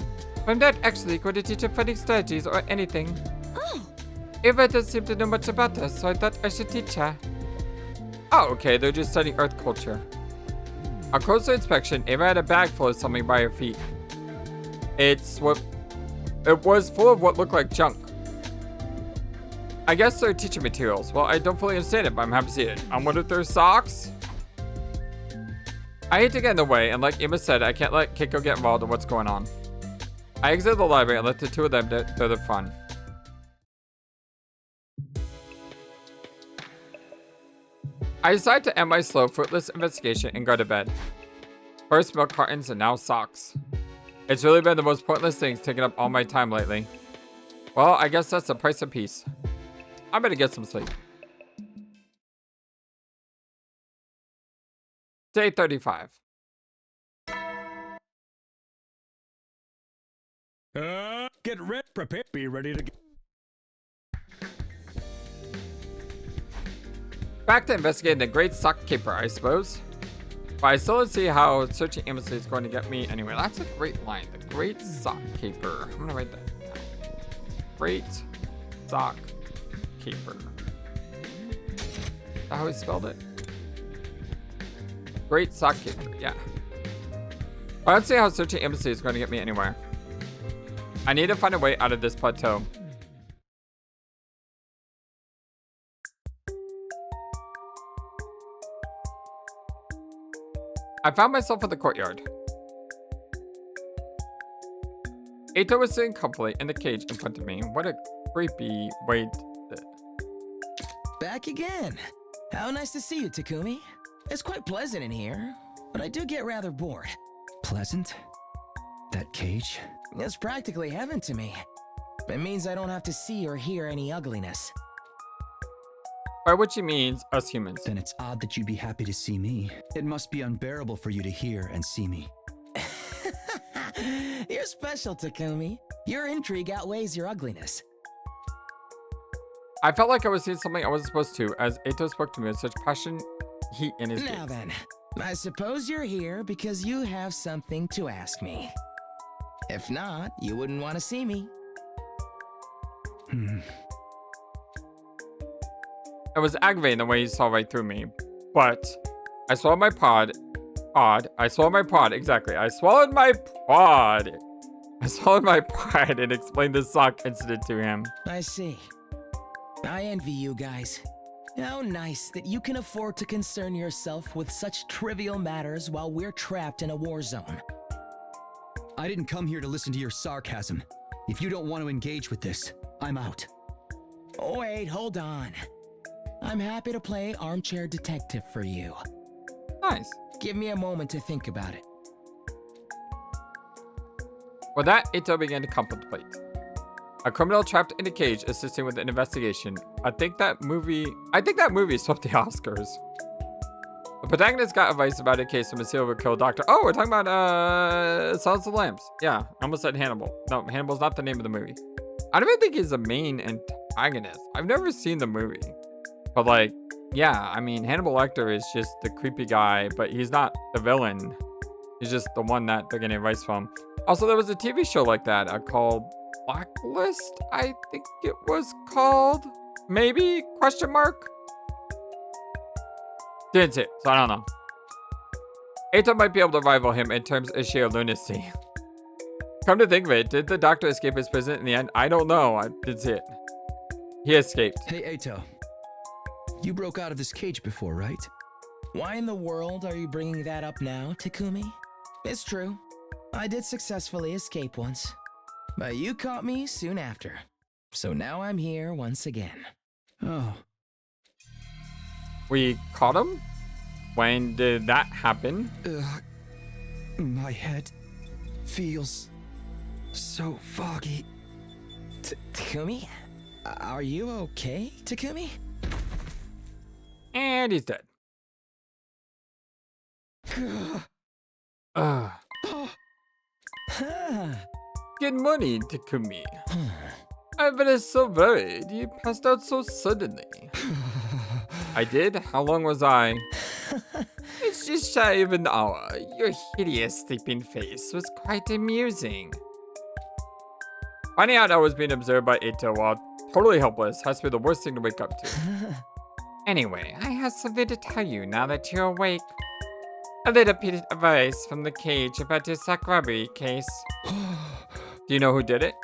I'm not actually going to teach her fighting strategies or anything. Ava doesn't seem to know much about us, so I thought I should teach her. Oh, okay, they're just studying Earth culture. On closer inspection, Ava had a bag full of something by her feet. It was full of what looked like junk. I guess they're teaching materials. Well, I don't fully understand it, but I'm happy to see it. I wonder if they're socks? I hate to get in the way, and like Eva said, I can't let Keiko get involved in what's going on. I exited the library and let the two of them do their fun. I decided to end my slow, fruitless investigation and go to bed. First milk cartons and now socks. It's really been the most pointless things taking up all my time lately. Well, I guess that's the price of peace. I better get some sleep. Day 35. Get ready, prepare, be ready to go. Back to investigating the Great Sock Caper, I suppose. But I still don't see how searching aimlessly is going to get me anywhere. That's a great line. The Great Sock Caper. I'm gonna write that down. Great Sock Caper. Is that how he spelled it? Great Sock Caper, yeah. I don't see how searching aimlessly is going to get me anywhere. I need to find a way out of this plateau. I found myself in the courtyard. Eito was sitting comfortably in the cage in front of me. What a creepy way to... Back again. How nice to see you, Takumi. It's quite pleasant in here, but I do get rather bored. Pleasant? That cage? It's practically heaven to me. It means I don't have to see or hear any ugliness. By which he means us humans. Then it's odd that you'd be happy to see me. It must be unbearable for you to hear and see me. You're special, Takumi. Your intrigue outweighs your ugliness. I felt like I was seeing something I wasn't supposed to, as Eito spoke to me with such passion, heat in his Now gaze. then, I suppose you're here because you have something to ask me. If not, you wouldn't want to see me. It was aggravating the way he saw right through me, but I swallowed my pod. I swallowed my pod, exactly. I swallowed my pod. I swallowed my pride and explained the sock incident to him. I see. I envy you guys. How nice that you can afford to concern yourself with such trivial matters while we're trapped in a war zone. I didn't come here to listen to your sarcasm. If you don't want to engage with this, I'm out. Wait, hold on. I'm happy to play armchair detective for you. Nice. Give me a moment to think about it. With that, Eito began to contemplate. A criminal trapped in a cage assisting with an investigation. I think that movie swept the Oscars. The protagonist got advice about a case from a serial killer doctor. Oh, we're talking about Silence of the Lambs. Yeah, I almost said Hannibal. No, Hannibal's not the name of the movie. I don't even think he's the main antagonist. I've never seen the movie. But like, yeah, I mean, Hannibal Lecter is just the creepy guy, but he's not the villain. He's just the one that they're getting advice from. Also, there was a TV show like that called Blacklist, I think it was called. Maybe? Question mark? Didn't see it, so I don't know. Eito might be able to rival him in terms of sheer lunacy. Come to think of it, did the doctor escape his prison in the end? I don't know. I didn't see it. He escaped. Hey, Eito. You broke out of this cage before, right? Why in the world are you bringing that up now, Takumi? It's true. I did successfully escape once, but you caught me soon after. So now I'm here once again. Oh, We caught him? When did that happen? my head feels so foggy. Takumi? Are you okay, Takumi? And he's dead. Ugh. Good morning, Takumi. I've been so worried. You passed out so suddenly. I did? How long was I? It's just shy of an hour. Your hideous sleeping face was quite amusing. Finding out I was being observed by Eito while totally helpless has to be the worst thing to wake up to. Anyway, I have something to tell you now that you're awake. A little bit of advice from the cage about your Sakurabari case. Do you know who did it?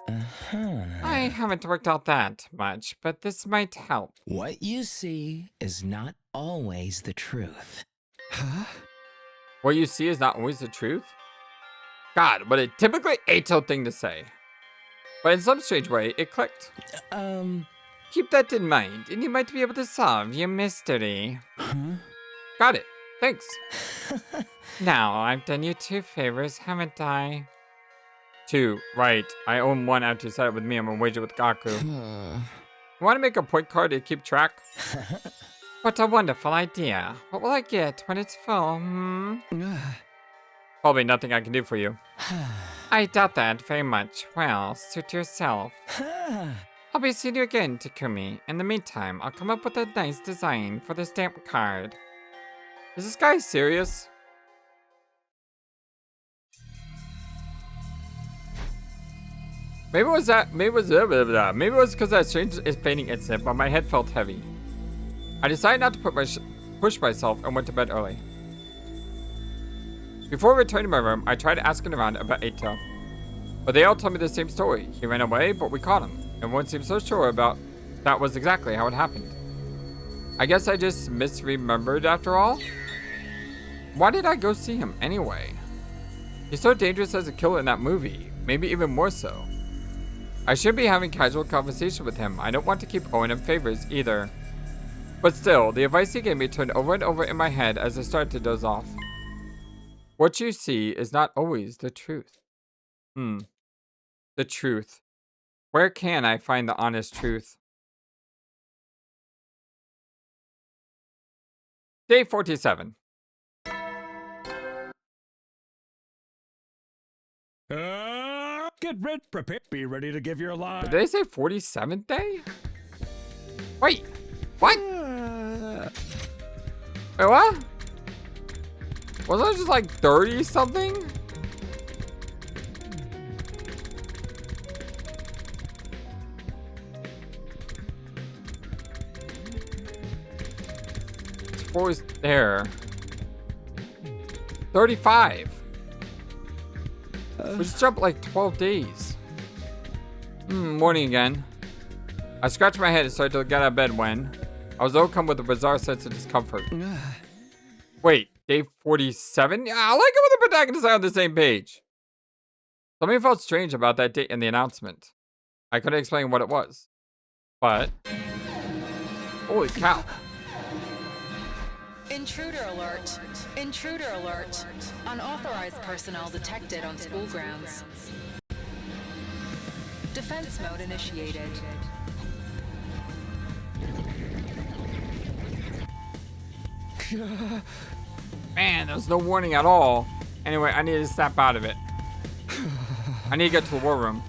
I haven't worked out that much, but this might help. What you see is not always the truth. Huh? What you see is not always the truth? God, what a typically Eito thing to say. But in some strange way, it clicked. Keep that in mind, and you might be able to solve your mystery. Got it. Thanks. Now, I've done you 2 favors, haven't I? 2, right. I own 1 after you set up with me. I'm gonna wager with Gaku. You want to make a point card to keep track? What a wonderful idea. What will I get when it's full, Probably nothing I can do for you. I doubt that very much. Well, suit yourself. I'll be seeing you again, Takumi. In the meantime, I'll come up with a nice design for the stamp card. Is this guy serious? Maybe it was because that strange fainting incident, but my head felt heavy. I decided not to push myself and went to bed early. Before returning to my room, I tried asking around about Eito. But they all told me the same story. He ran away, but we caught him. Everyone seemed so sure about that was exactly how it happened. I guess I just misremembered after all. Why did I go see him anyway? He's so dangerous as a killer in that movie. Maybe even more so. I should be having casual conversation with him. I don't want to keep owing him favors either. But still, the advice he gave me turned over and over in my head as I started to doze off. What you see is not always the truth. The truth. Where can I find the honest truth? Day 47. Get ready, prepare, be ready to give your line. Did they say 47th day? Wait, what? Wait, what? Wasn't it just like 30 something? It's always there. 35. We just jumped like 12 days. Morning again. I scratched my head and started to get out of bed when I was overcome with a bizarre sense of discomfort. Wait, day 47? Yeah, I like it when the protagonists are on the same page. Something felt strange about that date and the announcement. I couldn't explain what it was. But holy cow. Intruder alert. Intruder alert. Unauthorized personnel detected on school grounds. Defense mode initiated. Man, there was no warning at all. Anyway, I need to snap out of it. I need to get to the war room.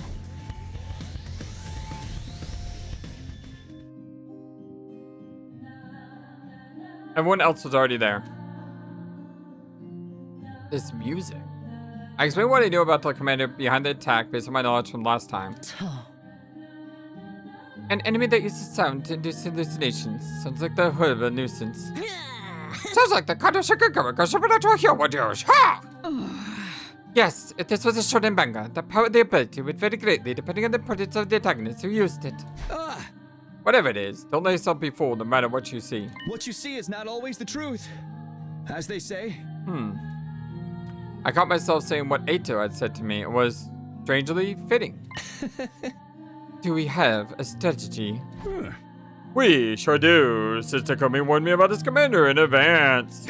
Everyone else was already there. This music. I explained what I knew about the commander behind the attack based on my knowledge from last time. An enemy that uses sound to induce hallucinations. Sounds like the hood of a nuisance. Sounds like the Kotaro supernatural hero does. Ha! Yes, if this was a shonen manga, the power of the ability would vary greatly depending on the importance of the antagonist who used it. Whatever it is, don't let yourself be fooled no matter what you see. What you see is not always the truth, as they say. I caught myself saying what Eito had said to me. It was strangely fitting. Do we have a strategy? We sure do. Sister Takumi warned me about his commander in advance.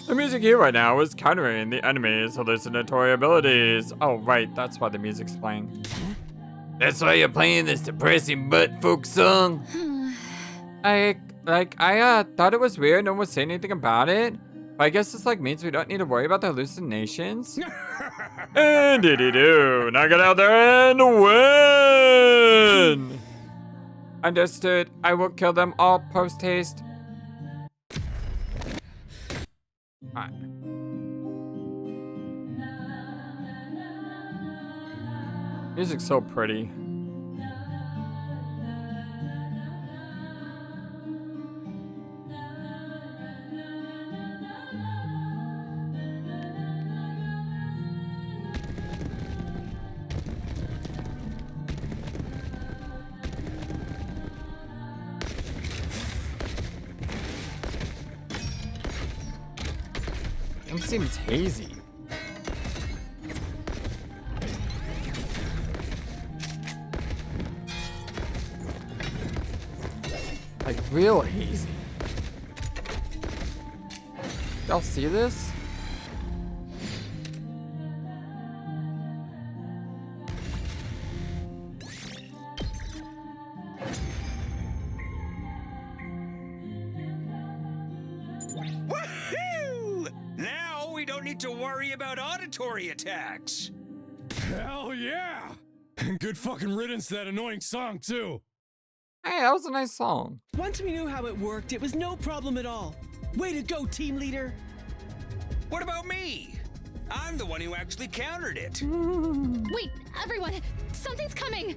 The music here right now is countering the enemy's hallucinatory abilities. Oh, right, that's why the music's playing. That's why you're playing this depressing butt folk song? I thought it was weird. No one was saying anything about it. But I guess this means we don't need to worry about the hallucinations. And diddy-doo. Now get out there and win! Understood. I will kill them all post-haste. Alright. Music's so pretty. It seems hazy. Like real hazy. Y'all see this? To worry about auditory attacks. Hell yeah! Good fucking riddance to that annoying song, too. Hey, that was a nice song. Once we knew how it worked, it was no problem at all. Way to go, team leader. What about me? I'm the one who actually countered it. Wait, everyone, something's coming.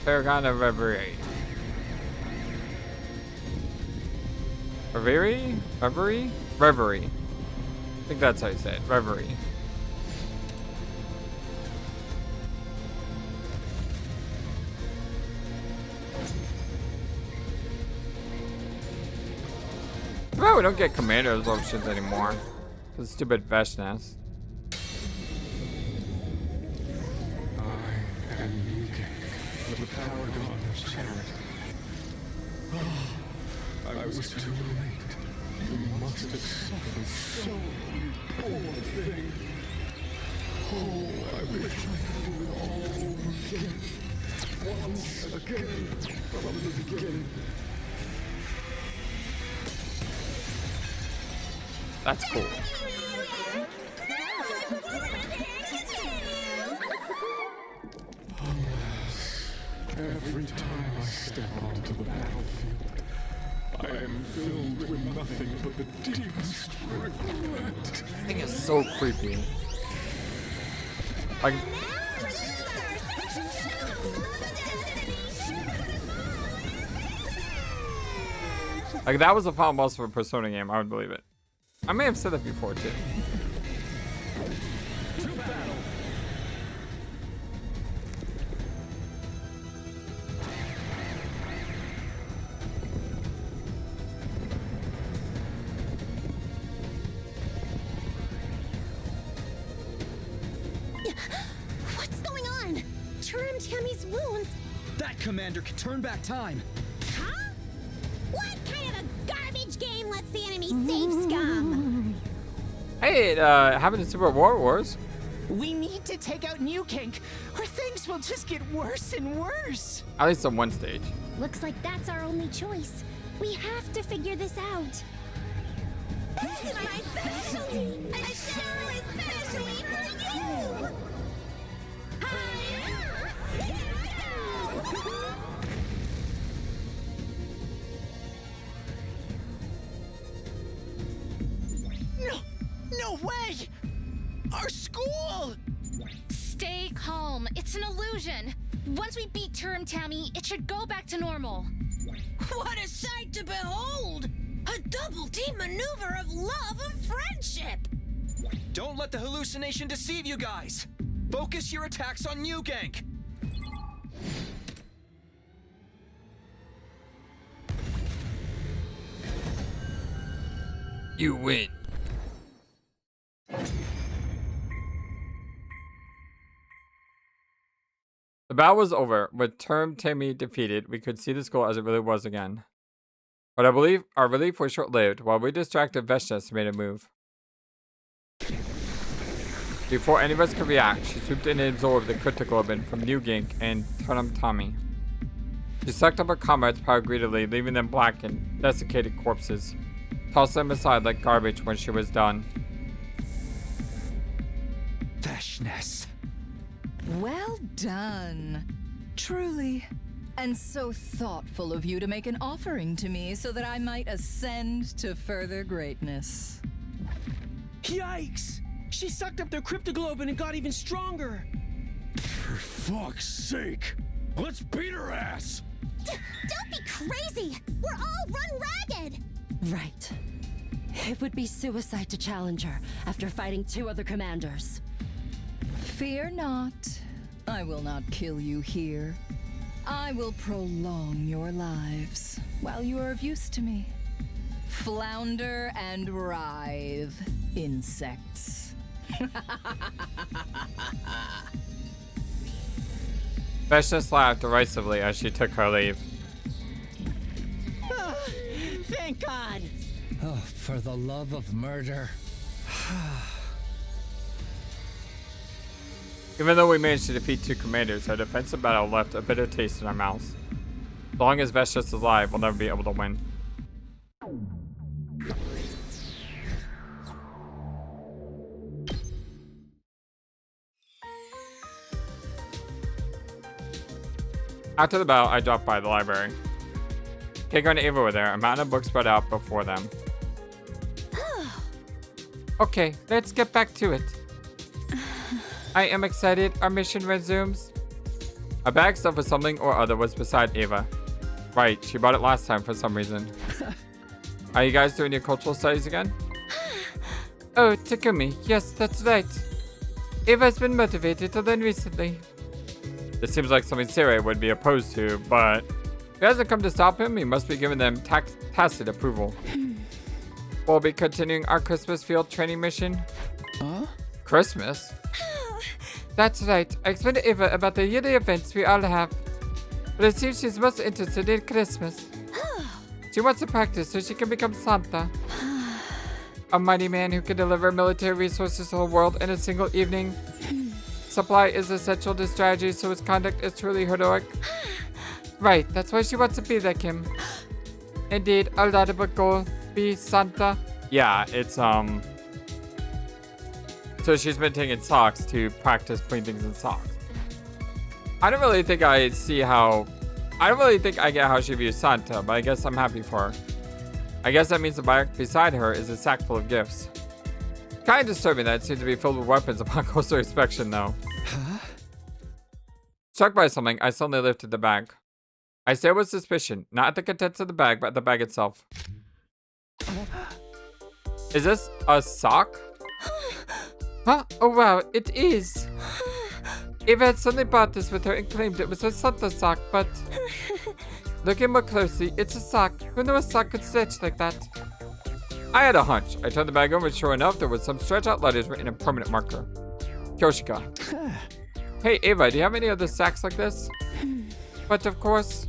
Paragon of Reverie. Reverie? Reverie? Reverie. I think that's how you say it. Reverie. Well, we don't get commander absorptions anymore. Cause stupid Veshness. The paragon of charity. Oh, I was too late. You must have suffered so, you poor thing. Oh, I wish I could do it all again. Once again, from the beginning. That's cool. Every time I step onto the battlefield, I am filled with nothing but the deepest regret. I think it's so creepy. Like, if that was a final boss for a Persona game, I would believe it. I may have said that before too. What's going on? Turned Tammy's wounds. That commander can turn back time. Huh? What kind of a garbage game lets the enemy save scum? Hey, it happened in Super War Wars. We need to take out New Kink, or things will just get worse and worse. At least on one stage. Looks like that's our only choice. We have to figure this out. This is my specialty! A show especially for you! Here we go! No way! Our school! Stay calm. It's an illusion. Once we beat Term Tammy, it should go back to normal. What a sight to behold! A double team maneuver of love and friendship! Don't let the hallucination deceive you guys. Focus your attacks on New Gank. You win. The battle was over. With Term Tammy defeated, we could see the school as it really was again. But I believe our relief was short-lived. While we distracted, Veshnes made a move. Before any of us could react, she swooped in and absorbed the cryptoglobin from New Gank and Term Tammy. She sucked up her comrades' power greedily, leaving them blackened, desiccated corpses. Tossed them aside like garbage when she was done. Veshnes. Well done. Truly. And so thoughtful of you to make an offering to me so that I might ascend to further greatness. Yikes! She sucked up their cryptoglobin and got even stronger. For fuck's sake! Let's beat her ass! Don't be crazy! We're all run ragged! Right. It would be suicide to challenge her after fighting 2 other commanders. Fear not. I will not kill you here. I will prolong your lives while you are of use to me. Flounder and writhe, insects. Veshnes laughed derisively as she took her leave. Thank God! Oh, for the love of murder. Even though we managed to defeat 2 commanders, our defensive battle left a bitter taste in our mouths. As long as Veshnes is alive, we'll never be able to win. After the battle, I dropped by the library. Keiko and Ava were there, a mountain of books spread out before them. Okay, let's get back to it. I am excited. Our mission resumes. A bag stuffed with something or other was beside Ava. Right, she bought it last time for some reason. Are you guys doing your cultural studies again? Oh, Takumi. Yes, that's right. Ava has been motivated to learn recently. This seems like something Sirei would be opposed to, but if he hasn't come to stop him, he must be giving them tacit approval. We'll be continuing our Christmas field training mission. Huh? Christmas? That's right. I explained to Ava about the yearly events we all have. But it seems she's most interested in Christmas. She wants to practice so she can become Santa. A mighty man who can deliver military resources to the world in a single evening. Supply is essential to strategy, so his conduct is truly heroic. Right, that's why she wants to be like him. Indeed, a laudable goal. Be Santa. Yeah, it's, So she's been taking socks to practice putting things in socks. I don't really think I get how she views Santa, but I guess I'm happy for her. I guess that means the bag beside her is a sack full of gifts. Kind of disturbing that it seems to be filled with weapons upon closer inspection, though. Huh? Struck by something, I suddenly lifted the bag. I stared with suspicion, not at the contents of the bag, but at the bag itself. Is this a sock? Huh? Oh wow, it is. Ava had suddenly bought this with her and claimed it was her Santa sock, but looking more closely, it's a sock. Who knew a sock could stretch like that? I had a hunch. I turned the bag over and sure enough, there was some stretch out letters written in permanent marker. Kyoshika. Hey Ava, do you have any other sacks like this? But of course,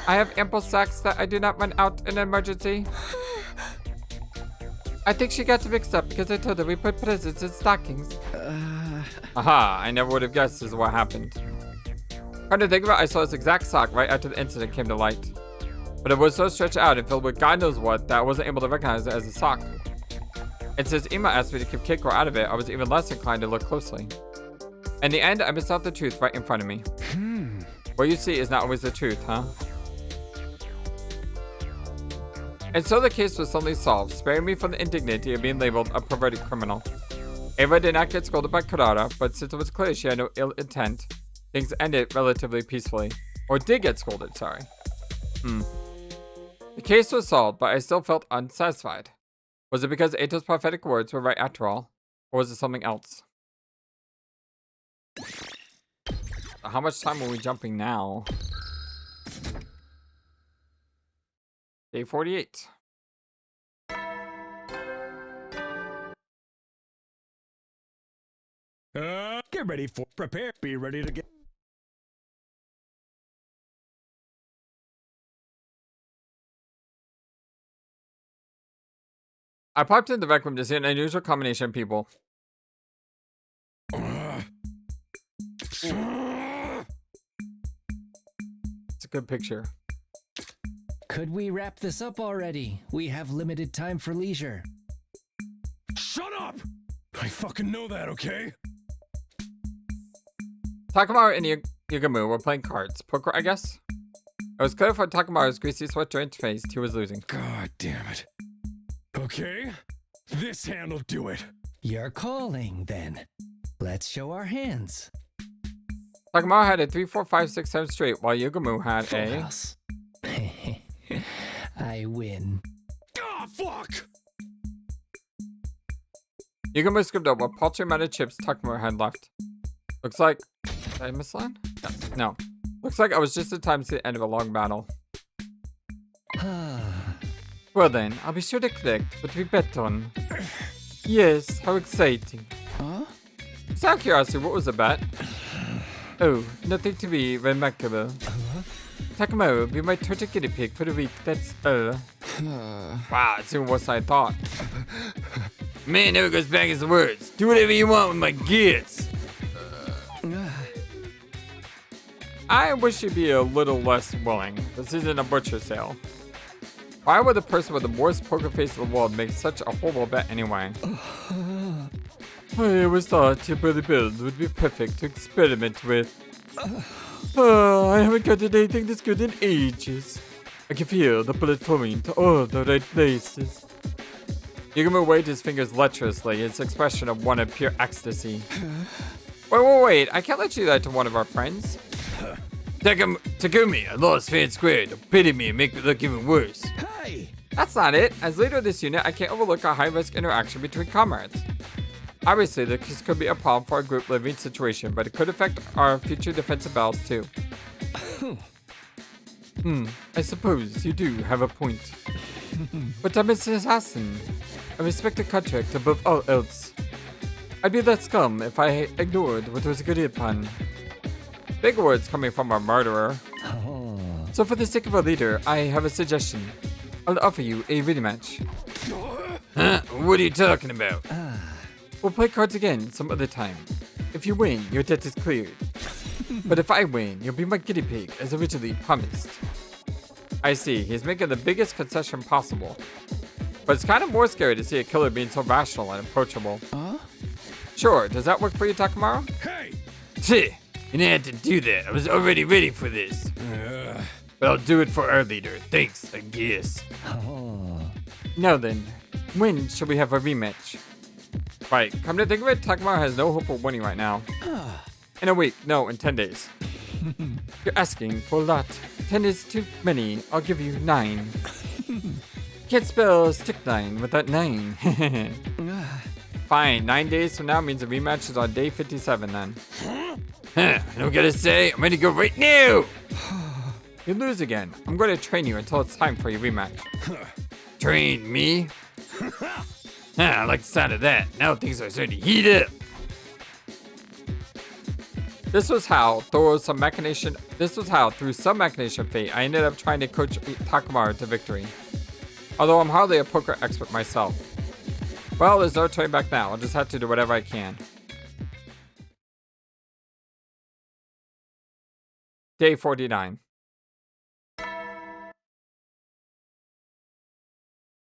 I have ample sacks that I do not run out in an emergency. I think she got mixed up because I told her we put presents in stockings. Aha, I never would have guessed this is what happened. Come to think of it, I saw this exact sock right after the incident came to light. But it was so stretched out and filled with God knows what that I wasn't able to recognize it as a sock. And since Ima asked me to keep Keiko out of it, I was even less inclined to look closely. In the end, I missed out the truth right in front of me. What you see is not always the truth, huh? And so the case was suddenly solved, sparing me from the indignity of being labeled a perverted criminal. Ava did not get scolded by Kodaka, but since it was clear she had no ill intent, things ended relatively peacefully. Or did get scolded, sorry. The case was solved, but I still felt unsatisfied. Was it because Ato's prophetic words were right after all? Or was it something else? How much time are we jumping now? Day 48. Get ready for prepare. Be ready to get. I popped into the rec room to see an unusual combination of people. It's a good picture. Could we wrap this up already? We have limited time for leisure. Shut up! I fucking know that, okay? Takamaru and Yugamu were playing cards. Poker, I guess? It was clear from Takamaru's greasy sweat-drenched face he was losing. God damn it. Okay, this hand'll do it. You're calling, then. Let's show our hands. Takamaru had a 3, 4, 5, 6, 7 straight, while Yugamu had Full a... house. I win. Ah, fuck! Yugamu scribbled out what paltry amount of chips Takamaru had left. Looks like... Did I miss line? Yes. No. Looks like I was just in time to the end of a long battle. Well then, I'll be sure to collect what we bet on. Yes, how exciting. Huh? Just out of curiosity, what was the bet? Oh, nothing to be remarkable. Takamaru will be my torture guinea pig for the week, that's all. Wow, it's even worse than I thought. Man never goes back his words. Do whatever you want with my gifts. I wish you'd be a little less willing. This isn't a butcher sale. Why would the person with the worst poker face in the world make such a horrible bet anyway? I always thought your brother build would be perfect to experiment with. I haven't gotten anything this good in ages. I can feel the bullet flowing to all the right places. Yugamu waved his fingers lecherously, his expression of one of pure ecstasy. Wait, I can't let you do that to one of our friends. Takumi, I lost fair and square. Don't pity me and make me look even worse. Hey! That's not it. As leader of this unit, I can't overlook a high-risk interaction between comrades. Obviously, this could be a problem for our group living situation, but it could affect our future defensive battles too. I suppose you do have a point. But I'm an assassin. I respect the contract above all else. I'd be that scum if I ignored what was agreed upon. Big words coming from a murderer. So for the sake of our leader, I have a suggestion. I'll offer you a rematch. Huh? What are you talking about? We'll play cards again some other time. If you win, your debt is cleared. But if I win, you'll be my guinea pig, as originally promised. I see, he's making the biggest concession possible. But it's kind of more scary to see a killer being so rational and approachable. Sure, does that work for you, Takamaru? Hey! You didn't have to do that. I was already ready for this. But I'll do it for our leader. Thanks, I guess. Now then, when shall we have a rematch? Right, come to think of it, Takamaru has no hope of winning right now. In a week, no, in 10 days. You're asking for a lot. 10 is too many. I'll give you 9. Can't spell strychnine without 9. Fine, 9 days from now means the rematch is on day 57 then. I don't gotta say, I'm ready to go right now! You lose again. I'm going to train you until it's time for your rematch. Train me? I like the sound of that. Now things are starting to heat up. This was how, through some machination of fate, I ended up trying to coach Takamaru to victory. Although I'm hardly a poker expert myself. Well, there's no turning back now. I'll just have to do whatever I can. Day 49.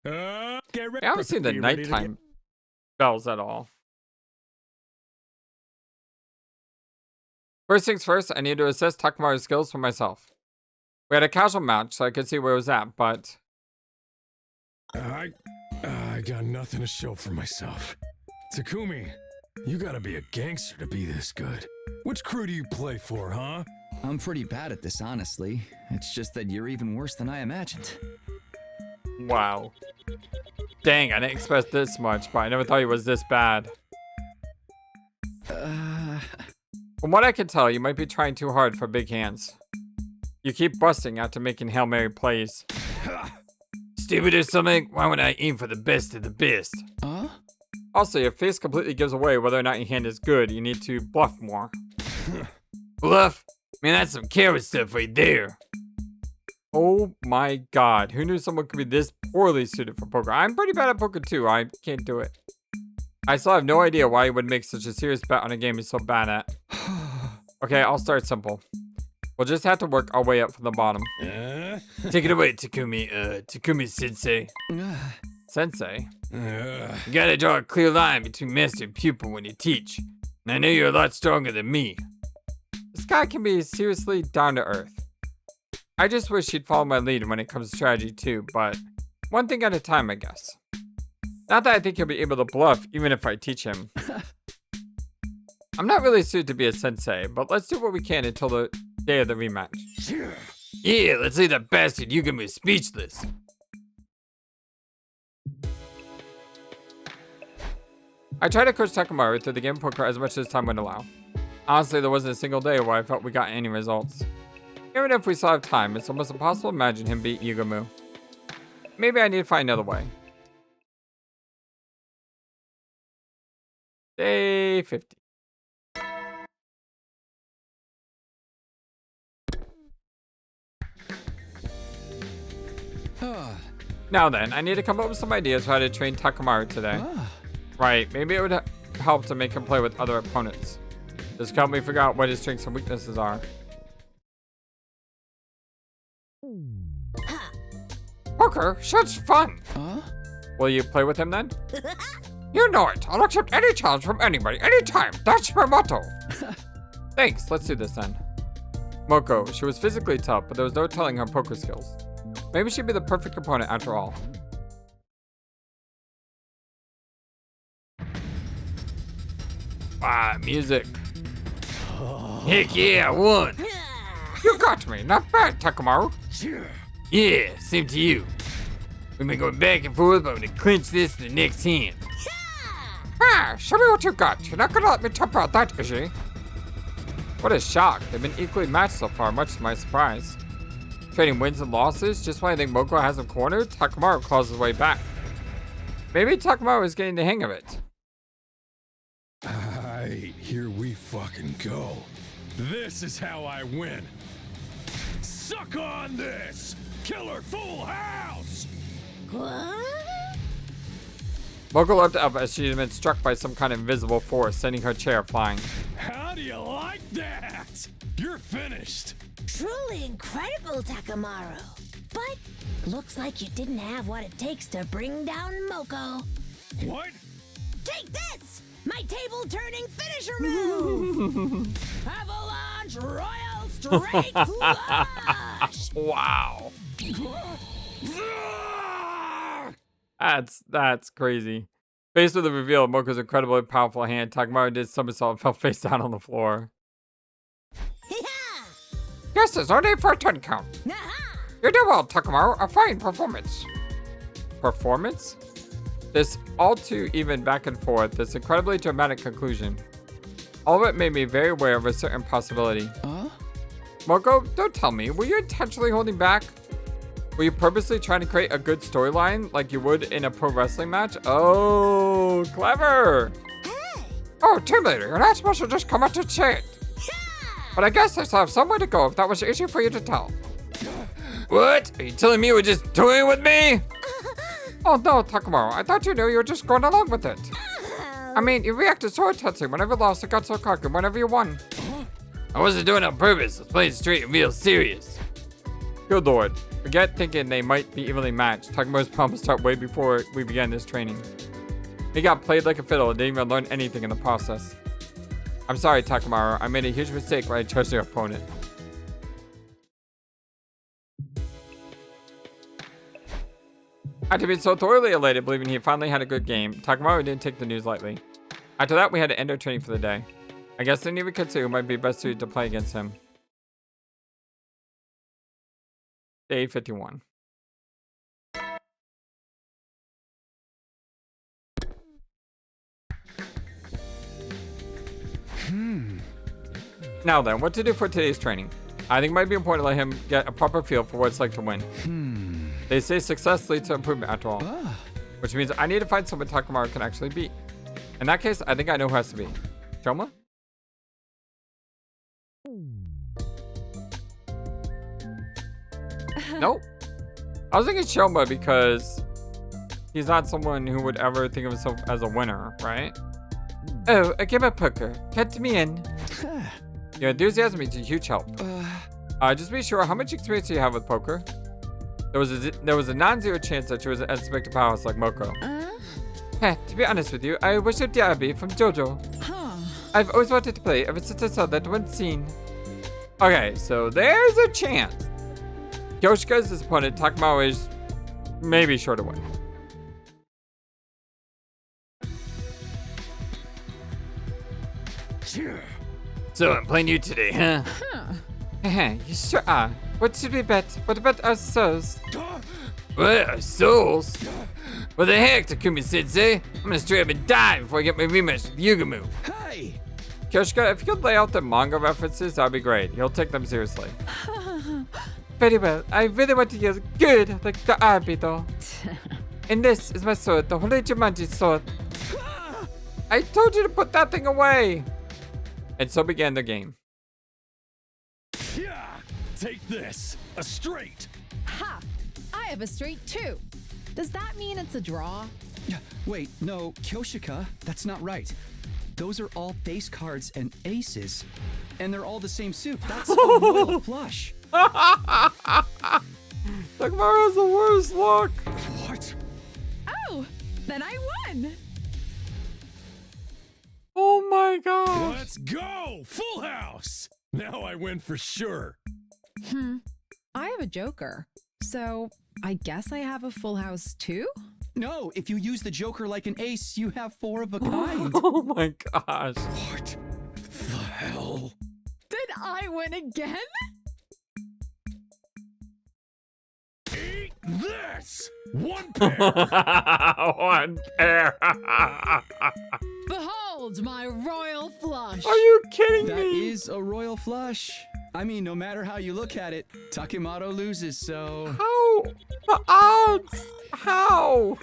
I haven't seen the nighttime bells at all. First things first, I need to assess Takamaru's skills for myself. We had a casual match, so I could see where it was at, but... I got nothing to show for myself. Takumi, you gotta be a gangster to be this good. Which crew do you play for, huh? I'm pretty bad at this, honestly. It's just that you're even worse than I imagined. Wow. Dang, I didn't expect this much, but I never thought he was this bad. From what I can tell, you might be trying too hard for big hands. You keep busting after making Hail Mary plays. Stupid or something? Why would I aim for the best of the best? Also, your face completely gives away whether or not your hand is good. You need to bluff more. Bluff? Man, that's some carrot stuff right there. Oh my god. Who knew someone could be this poorly suited for poker? I'm pretty bad at poker too. I can't do it. I still have no idea why he would make such a serious bet on a game he's so bad at. Okay, I'll start simple. We'll just have to work our way up from the bottom. Take it away, Takumi. Takumi Sensei. Sensei? You gotta draw a clear line between master and pupil when you teach. And I know you're a lot stronger than me. This guy can be seriously down to earth. I just wish he'd follow my lead when it comes to strategy too, but one thing at a time, I guess. Not that I think he'll be able to bluff even if I teach him. I'm not really suited to be a sensei, but let's do what we can until the day of the rematch. Yeah, let's leave that bastard Yugami speechless. I tried to coach Takamaru through the game of poker as much as time would allow. Honestly, there wasn't a single day where I felt we got any results. Even if we still have time, it's almost impossible to imagine him beat Yugamu. Maybe I need to find another way. Day 50. Now then, I need to come up with some ideas for how to train Takamaru today. Right, maybe it would help to make him play with other opponents. This can help me figure out what his strengths and weaknesses are. Poker, such fun! Will you play with him then? You know it. I'll accept any challenge from anybody, anytime. That's my motto. Thanks, let's do this then. Moko, she was physically tough, but there was no telling her poker skills. Maybe she'd be the perfect opponent after all. Ah, music. Heck yeah, I won. You got me. Not bad, Takamaru. Yeah, same to you. We've been going back and forth, but I'm gonna clinch this in the next hand. Show me what you got. You're not gonna let me top out that, is she? What a shock. They've been equally matched so far, much to my surprise. Trading wins and losses, just when I think Moko has him cornered, Takamaru claws his way back. Maybe Takamaru is getting the hang of it. Here we fucking go. This is how I win. Suck on this! Killer Full House! What? Moko looked up as she had been struck by some kind of invisible force, sending her chair flying. How do you like that? You're finished. Truly incredible, Takamaru. But looks like you didn't have what it takes to bring down Moko. What? Take this! My table-turning finisher move! Avalanche Royal Straight Flush! Wow. That's crazy. Faced with the reveal of Moko's incredibly powerful hand, Takamaru did somersault and fell face down on the floor. Yes, there's no need for a 10 count. You did well, Takamaru. A fine performance. Performance? This all too even back and forth, this incredibly dramatic conclusion. All of it made me very aware of a certain possibility. Moko, don't tell me. Were you intentionally holding back? Were you purposely trying to create a good storyline like you would in a pro wrestling match? Oh, clever. Oh, team leader, you're not supposed to just come up to say it. But I guess I still have some way to go if that was easy for you to tell. What? Are you telling me you were just toying with me? Oh no, Takamaru, I thought you knew you were just going along with it. I mean, you reacted so intensely whenever you lost and got so cocky whenever you won. I wasn't doing it on purpose. I was playing straight and real serious. Good lord. Forget thinking they might be evenly matched. Takamaru's problem start way before we began this training. He got played like a fiddle and didn't even learn anything in the process. I'm sorry, Takamaru. I made a huge mistake when I chose your opponent. After being so thoroughly elated, believing he finally had a good game, Takamaru didn't take the news lightly. After that, we had to end our training for the day. I guess they even consider who might be best suited to play against him. Day 51. Now then, what to do for today's training? I think it might be important to let him get a proper feel for what it's like to win. They say success leads to improvement after all. Which means I need to find someone Takamaru can actually beat. In that case, I think I know who has to be. Shoma? Nope. I was thinking Shoma because he's not someone who would ever think of himself as a winner, right? Oh, a game of poker. Cut me in. Your enthusiasm is a huge help. Just be sure, how much experience do you have with poker? There was a non-zero chance that she was an unsuspected powerhouse like Moko. To be honest with you, I worship Diaby from JoJo. I've always wanted to play ever since I saw that one scene. Okay, so there's a chance. Yoshika's his opponent, Takamaru is maybe sure to win. So I'm playing you today, huh? You sure are. What should we bet? What about our souls? What, our souls? What the heck, Takumi Sensei? I'm gonna straight up and die before I get my rematch with Yugamu. Hey! Kyoshika, if you could lay out the manga references, that'd be great. He'll take them seriously. Very well. I really want to yell good like the Arbito. And this is my sword, the Holy Jumanji sword. I told you to put that thing away. And so began the game. Yeah, take this. A straight. Ha! I have a straight too. Does that mean it's a draw? Wait, no, Kyoshika, that's not right. Those are all face cards and aces. And they're all the same suit. That's a royal flush. Takamaru has the worst luck. What? Oh, then I won. Oh my gosh. Let's go! Full house! Now I win for sure. I have a joker. So I guess I have a full house too? No, if you use the joker like an ace, you have 4 of a kind. Oh my gosh. What the hell? Did I win again? Eat this! One pair! One pair. Behold my royal flush. Are you kidding That me? is a royal flush. I mean, no matter how you look at it, Takemaru loses, so... How? The odds? How?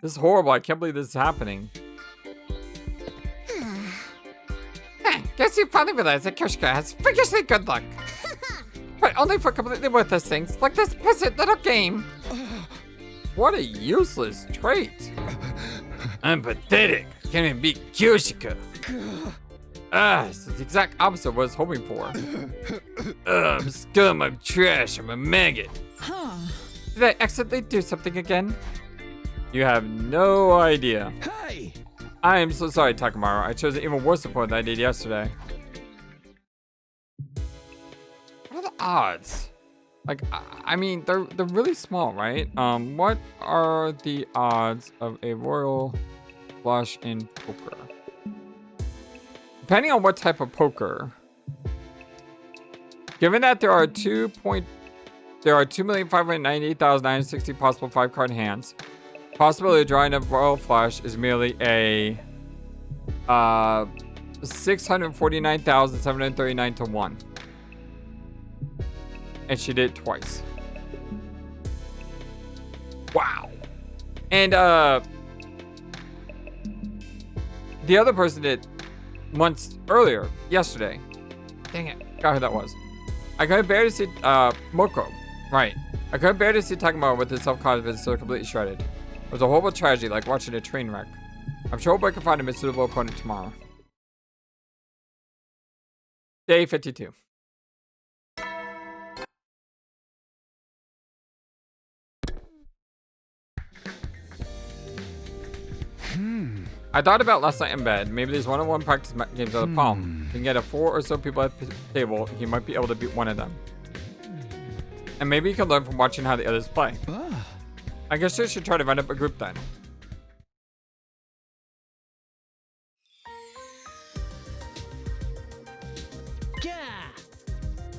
This is horrible. I can't believe this is happening. Guess you finally realized that Kyoshika has freakishly good luck. But only for completely worthless things, like this peasant little game. What a useless trait. I'm pathetic. Can't even beat Kyoshika. It's the exact opposite of what I was hoping for. I'm scum, I'm trash, I'm a maggot. Did I accidentally do something again? You have no idea. Hey! I am so sorry, Takamaru. I chose an even worse opponent than I did yesterday. What are the odds? Like, I mean, they're really small, right? What are the odds of a royal flush in poker? Depending on what type of poker. Given that there are 2,598,960 possible 5-card hands, possibility of drawing a royal flush is merely a 649,739 to 1. And she did it twice. Wow. And the other person did once earlier, yesterday. Dang it. Forgot who that was. I couldn't bear to see Moko. Right. I couldn't bear to see Takamaru with his self-confidence so completely shredded. It was a horrible tragedy, like watching a train wreck. I'm sure I can find him a suitable opponent tomorrow. Day 52. I thought about last night in bed. Maybe these one-on-one practice games are the problem. If you can get 4 or so people at the table, you might be able to beat one of them. And maybe you can learn from watching how the others play. I guess you should try to run up a group then.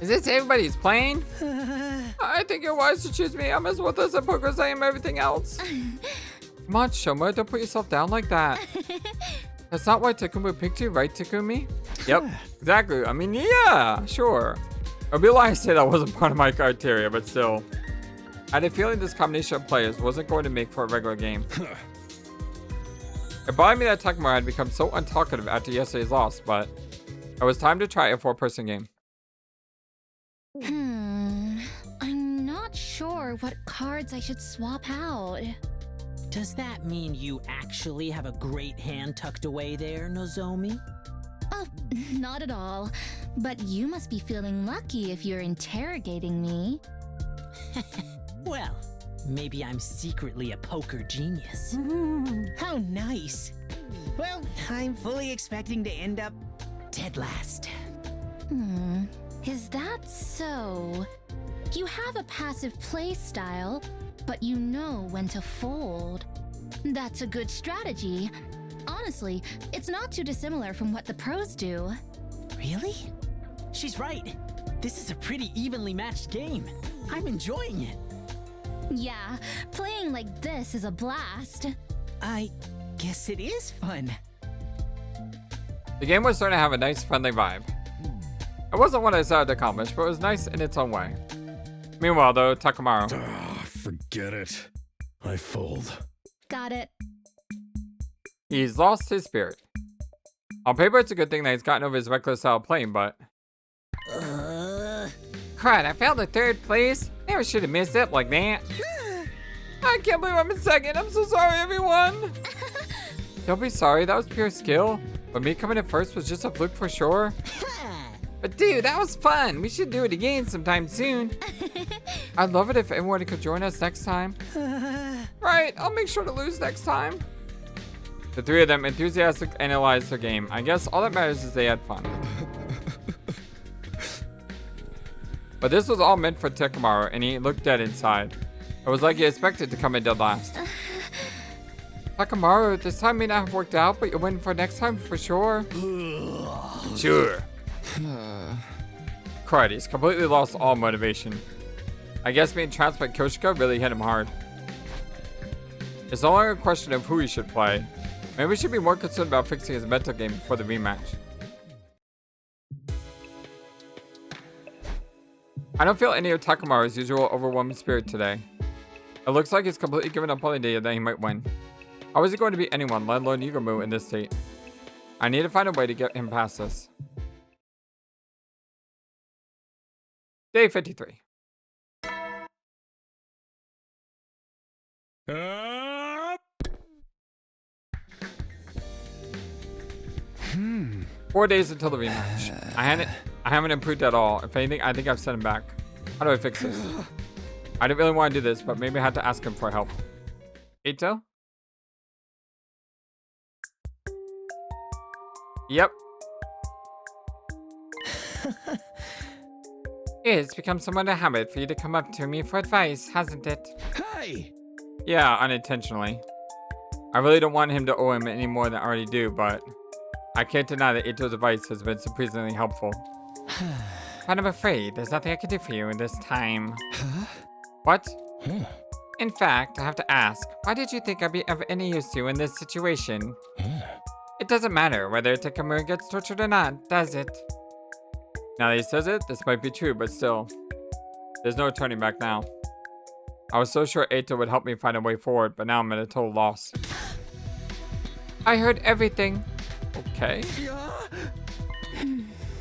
Is this everybody's playing? I think you're wise to choose me. I'm as worthless at poker as I am everything else. Come on, Shoma, don't put yourself down like that. That's not why Takumi picked you, right, Takumi? Yep, exactly. I mean, yeah, sure. It'd be a lie to say that wasn't part of my criteria, but still. I had a feeling this combination of players wasn't going to make for a regular game. It bothered me that Takuma had become so untalkative after yesterday's loss, but it was time to try a 4-person game. I'm not sure what cards I should swap out. Does that mean you actually have a great hand tucked away there, Nozomi? Oh, not at all. But you must be feeling lucky if you're interrogating me. Well, maybe I'm secretly a poker genius. How nice. Well, I'm fully expecting to end up dead last. Is that so? You have a passive play style, but you know when to fold. That's a good strategy. Honestly, it's not too dissimilar from what the pros do. Really? She's right. This is a pretty evenly matched game. I'm enjoying it. Yeah, playing like this is a blast. I guess it is fun. The game was starting to have a nice, friendly vibe. It wasn't what I decided to accomplish, but it was nice in its own way. Meanwhile, though, Takamaru. Forget it. I fold. Got it. He's lost his spirit. On paper, it's a good thing that he's gotten over his reckless style of playing, but... Crud, I failed the 3rd place. Never should have missed it like that. I can't believe I'm in 2nd. I'm so sorry, everyone. Don't be sorry, that was pure skill. But me coming in 1st was just a fluke for sure. But dude, that was fun. We should do it again sometime soon. I'd love it if everyone could join us next time. Right, I'll make sure to lose next time. The 3 of them enthusiastically analyzed their game. I guess all that matters is they had fun. But this was all meant for Takamaru, and he looked dead inside. It was like he expected to come in dead last. Takamaru, this time may not have worked out, but you'll win for next time for sure. Sure. Crud, he's completely lost all motivation. I guess being trounced by Kyoshika really hit him hard. It's no longer a question of who he should play. Maybe we should be more concerned about fixing his mental game before the rematch. I don't feel any of Takamaru's usual overwhelming spirit today. It looks like he's completely given up on the idea that he might win. How is he going to beat anyone, let alone Yugamu, in this state? I need to find a way to get him past this. Day 53. Four days until the rematch. I haven't improved at all. If anything, I think I've sent him back. How do I fix this? I didn't really want to do this, but maybe I had to ask him for help. Ito? Yep. It's become somewhat a habit for you to come up to me for advice, hasn't it? Hey! Yeah, unintentionally. I really don't want him to owe him any more than I already do, but I can't deny that Ito's advice has been surprisingly helpful. But I'm afraid there's nothing I can do for you this time. What? In fact, I have to ask, why did you think I'd be of any use to you in this situation? It doesn't matter whether Takamaru gets tortured or not, does it? Now that he says it, this might be true, but still, there's no turning back now. I was so sure Eito would help me find a way forward, but now I'm at a total loss. I heard everything. Okay.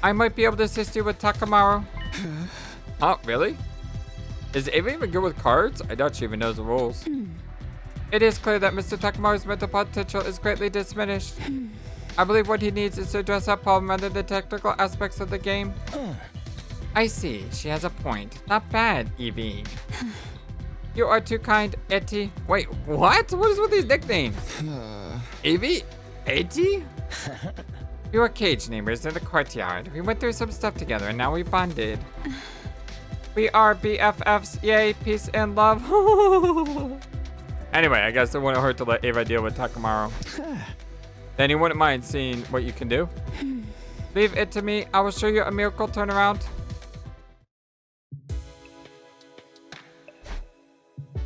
I might be able to assist you with Takamaru. Huh, really? Is Ava even good with cards? I doubt she even knows the rules. It is clear that Mr. Takamaru's mental potential is greatly diminished. I believe what he needs is to address that problem rather than the technical aspects of the game. I see. She has a point. Not bad, Evie. You are too kind, Etty. Wait, what? What is with these nicknames? Evie? Etty? We were cage neighbors in the courtyard. We went through some stuff together and now we bonded. We are BFFs. Yay, peace and love. Anyway, I guess it wouldn't hurt to let Ava deal with Takamaru. Then you wouldn't mind seeing what you can do? Leave it to me. I will show you a miracle turnaround.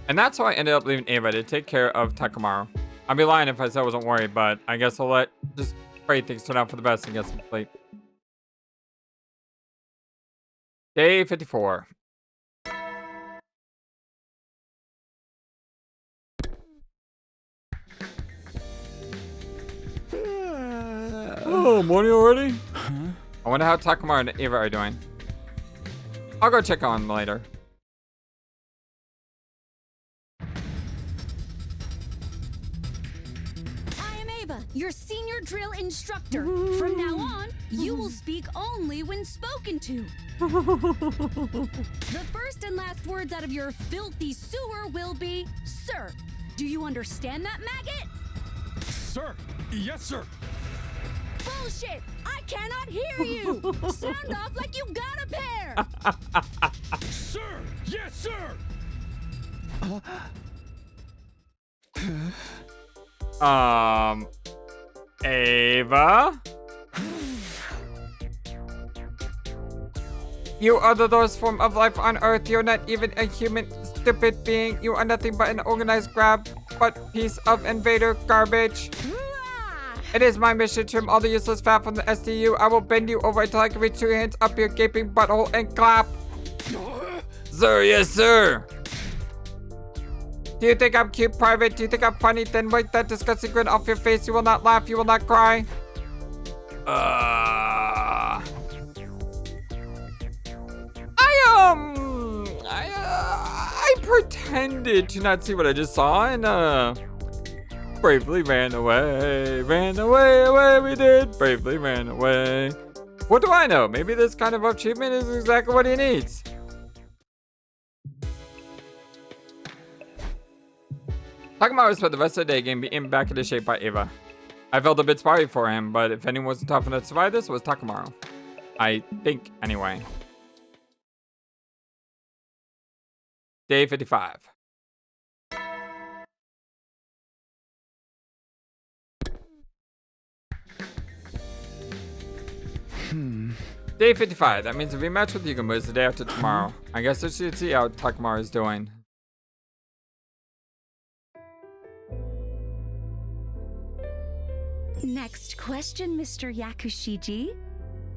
And that's how I ended up leaving Ava to take care of Takamaru. I'd be lying if I said I wasn't worried, but I guess I'll just pray things turn out for the best and get some sleep. Day 54. Oh, morning already? I wonder how Takamaru and Ava are doing. I'll go check on them later. Your senior drill instructor. From now on, you will speak only when spoken to. The first and last words out of your filthy sewer will be, sir. Do you understand that, maggot? Sir! Yes, sir! Bullshit! I cannot hear you! Sound off like you got a pair! Sir! Yes, sir! Ava? You are the lowest form of life on Earth. You're not even a human, stupid being. You are nothing but an organized grab, but piece of invader garbage. It is my mission to trim all the useless fat from the SDU. I will bend you over until I can reach 2 hands up your gaping butthole and clap. Sir, yes, sir. Do you think I'm cute, Private? Do you think I'm funny? Then wipe that disgusting grin off your face. You will not laugh. You will not cry. I pretended to not see what I just saw and bravely ran away. Away we did. Bravely ran away. What do I know? Maybe this kind of achievement is exactly what he needs. Takamaru spent the rest of the day getting beaten back into shape by Ava. I felt a bit sorry for him, but if anyone wasn't tough enough to survive this, it was Takamaru. I think, anyway. Day 55. Day 55. That means a rematch with Yugamu is the day after tomorrow. I guess I should see how Takamaru is doing. Next question, Mr. Yakushiji.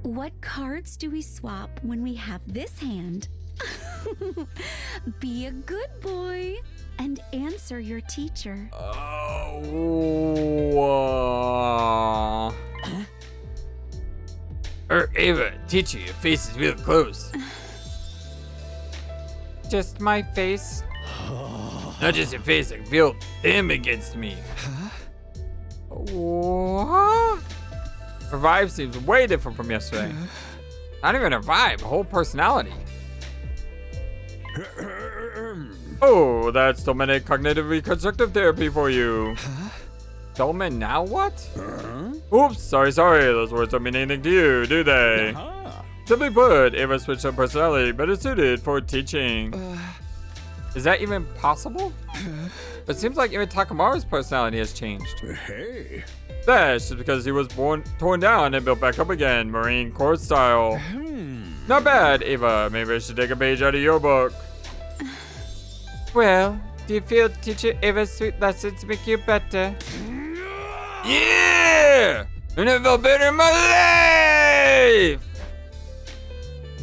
What cards do we swap when we have this hand? Be a good boy and answer your teacher. Ava, teacher, your face is real close. Just my face? Not just your face, I can feel him against me. What? Her vibe seems way different from yesterday. Not even her vibe, whole personality. Oh, that's Dolmen cognitive reconstructive therapy for you. Dolmen, now what? Oops, sorry. Those words don't mean anything to you, do they? Simply put, Ava switched her personality, better suited for teaching. Is that even possible? It seems like even Takamaru's personality has changed. Hey. That's just because he was torn down and built back up again, Marine Corps style. Not bad, Ava. Maybe I should take a page out of your book. Well, do you feel teacher Ava's sweet lessons make you better? Yeah! I never felt better in my life!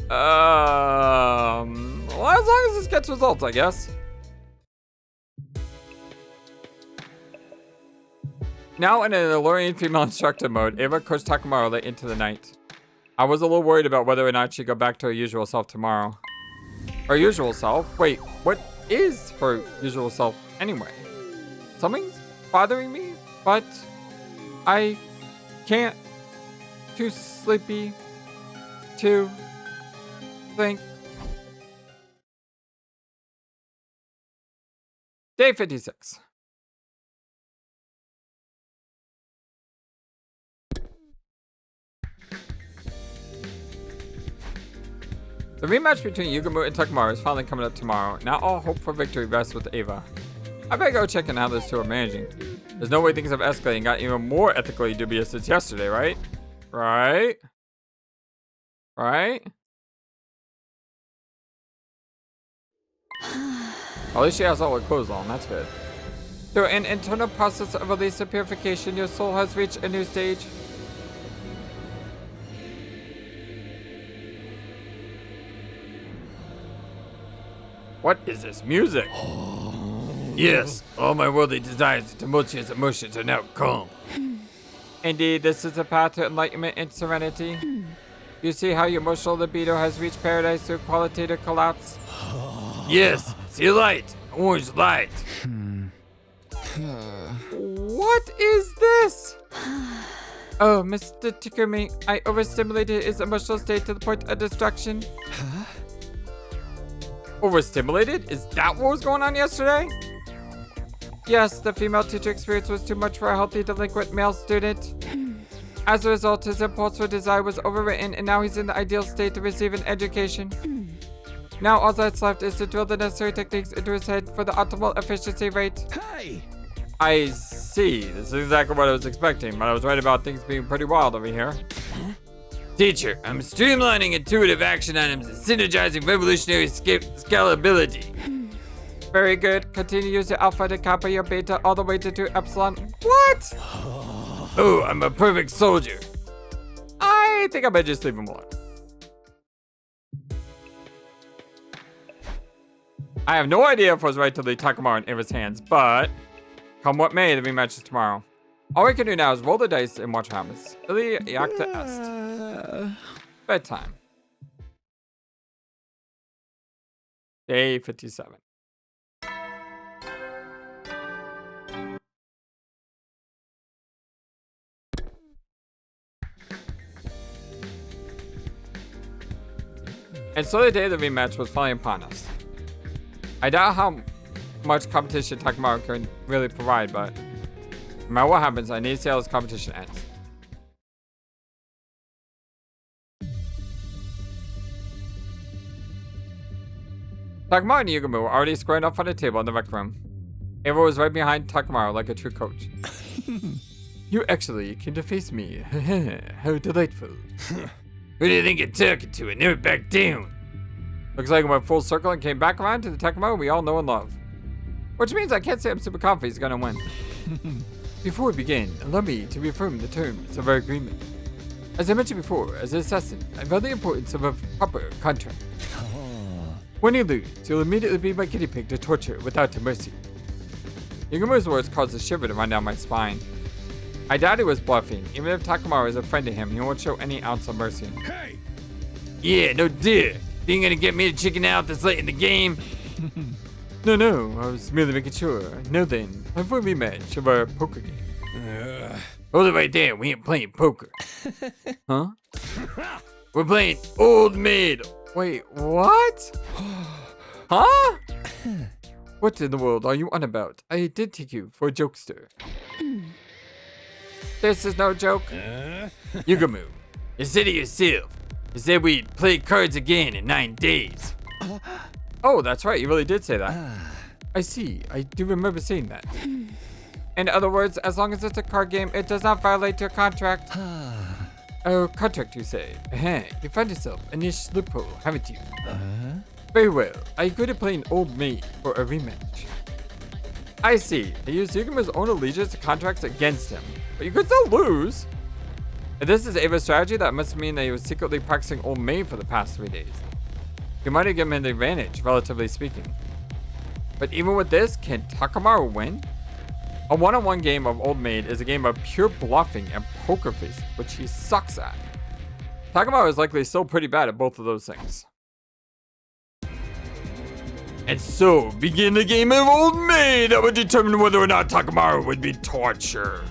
Well, as long as this gets results, I guess. Now in an alluring female instructor mode, Ava coached Takamaru late into the night. I was a little worried about whether or not she'd go back to her usual self tomorrow. Her usual self? Wait, what is her usual self anyway? Something's bothering me, but I can't. Too sleepy to think. Day 56. The rematch between Yugamu and Takamaru is finally coming up tomorrow. Now all hope for victory rests with Ava. I better go check on how those two are managing. There's no way things have escalated and got even more ethically dubious since yesterday, right? Right? Right? At least she has all her clothes on, that's good. Through an internal process of release and purification, your soul has reached a new stage. What is this music? Yes, all my worldly desires and tumultuous emotions are now calm. Indeed, this is a path to enlightenment and serenity. You see how your emotional libido has reached paradise through qualitative collapse? Yes, see light, orange light. What is this? Oh, Mr. Takumi, I overstimulated his emotional state to the point of destruction. Huh? Overstimulated? Is that what was going on yesterday? Yes, the female teacher experience was too much for a healthy delinquent male student. As a result, his impulse for desire was overwritten, and now he's in the ideal state to receive an education. Now all that's left is to drill the necessary techniques into his head for the optimal efficiency rate. Hey! I see. This is exactly what I was expecting, but I was right about things being pretty wild over here. Huh? Teacher, I'm streamlining intuitive action items and synergizing revolutionary scalability. Very good. Continue to use your alpha to kappa your beta all the way to 2 epsilon. What? Oh, I'm a perfect soldier. I think I might just leave him alone. I have no idea if I was right to leave Takamaru in Ava's hands, but come what may, the rematch is tomorrow. All we can do now is roll the dice and watch what happens. Ili Iacta Est. Bedtime. Day 57. And so the day of the rematch was finally upon us. I doubt how much competition Takamaru can really provide, but no matter what happens, I need to see how this competition ends. Takamaru and Yugamu were already squared off on the table in the rec room. Ava was right behind Takamaru like a true coach. You actually came to face me. How delightful. Who do you think you're talking to? And never back down. Looks like I went full circle and came back around to the Takamaru we all know and love. Which means I can't say I'm super confident he's gonna win. Before we begin, allow me to reaffirm the terms of our agreement. As I mentioned before, as an assassin, I value the importance of a proper contract. When you lose, you'll immediately be my guinea pig to torture without mercy. Yugamu's words caused a shiver to run down my spine. I doubt he was bluffing. Even if Takamaru is a friend to him, he won't show any ounce of mercy. Hey! Yeah, no dear. Being gonna get me to chicken out this late in the game? No, I was merely making sure. No then, time for a rematch of our poker game. Hold it right there, we ain't playing poker. Huh? We're playing Old Maid. Wait, what? Huh? What in the world are you on about? I did take you for a jokester. This is no joke. Yugamu, you said it yourself. You said we'd play cards again in 9 days. Oh, that's right, you really did say that. I see, I do remember saying that. In other words, as long as it's a card game, it does not violate your contract. Oh, contract you say? You found yourself a niche loophole, haven't you? Very well, I agree to playing Old Maid for a rematch. I see, they use Yugamu's own allegiance to contracts against him. But you could still lose. If this is Ava's strategy, that must mean that he was secretly practicing Old Maid for the past 3 days. You might have given him the advantage, relatively speaking. But even with this, can Takamaru win? A one-on-one game of Old Maid is a game of pure bluffing and poker face, which he sucks at. Takamaru is likely still pretty bad at both of those things. And so, begin the game of Old Maid that would determine whether or not Takamaru would be tortured.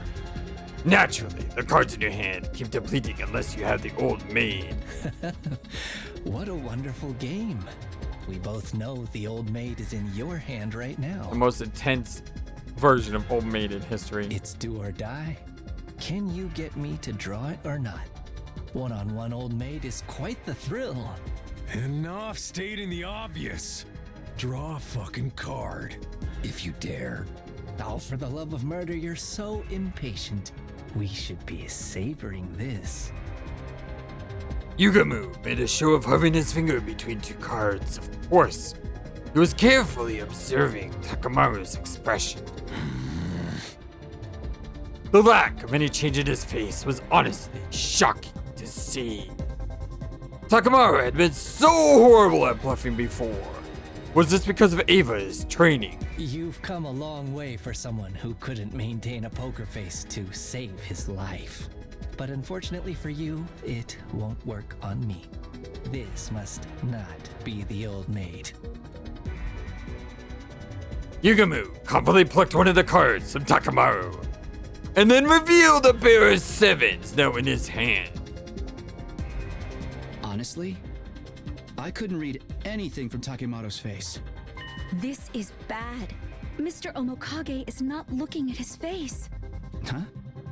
Naturally, the cards in your hand keep depleting unless you have the old maid. What a wonderful game. We both know the old maid is in your hand right now. The most intense version of old maid in history. It's do or die. Can you get me to draw it or not? One-on-one old maid is quite the thrill. Enough stating the obvious. Draw a fucking card, if you dare. Oh, for the love of murder, you're so impatient. We should be savoring this. Yugamu made a show of hovering his finger between two cards. Of course, he was carefully observing Takamaru's expression. The lack of any change in his face was honestly shocking to see. Takamaru had been so horrible at bluffing before. Was this because of Ava's training? You've come a long way for someone who couldn't maintain a poker face to save his life. But unfortunately for you, it won't work on me. This must not be the old maid. Yugamu confidently plucked one of the cards from Takamaru, and then revealed a pair of sevens now in his hand. Honestly, I couldn't read anything from Takemaru's face. This is bad. Mr. Omokage is not looking at his face. Huh?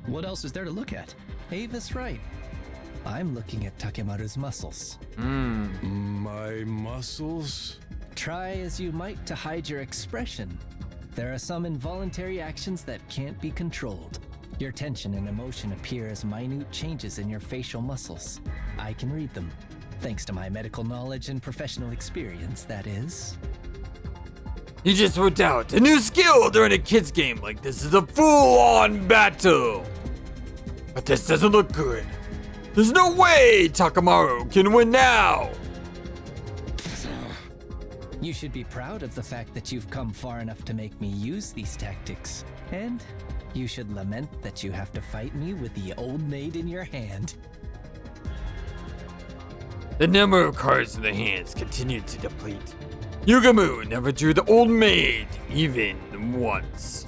What else is there to look at? Ava's right. I'm looking at Takemaru's muscles. My muscles? Try as you might to hide your expression. There are some involuntary actions that can't be controlled. Your tension and emotion appear as minute changes in your facial muscles. I can read them. Thanks to my medical knowledge and professional experience, that is. You just worked out a new skill during a kid's game like this is a full-on battle. But this doesn't look good. There's no way Takamaru can win now. You should be proud of the fact that you've come far enough to make me use these tactics. And you should lament that you have to fight me with the old maid in your hand. The number of cards in the hands continued to deplete. Yugamu never drew the old maid even once.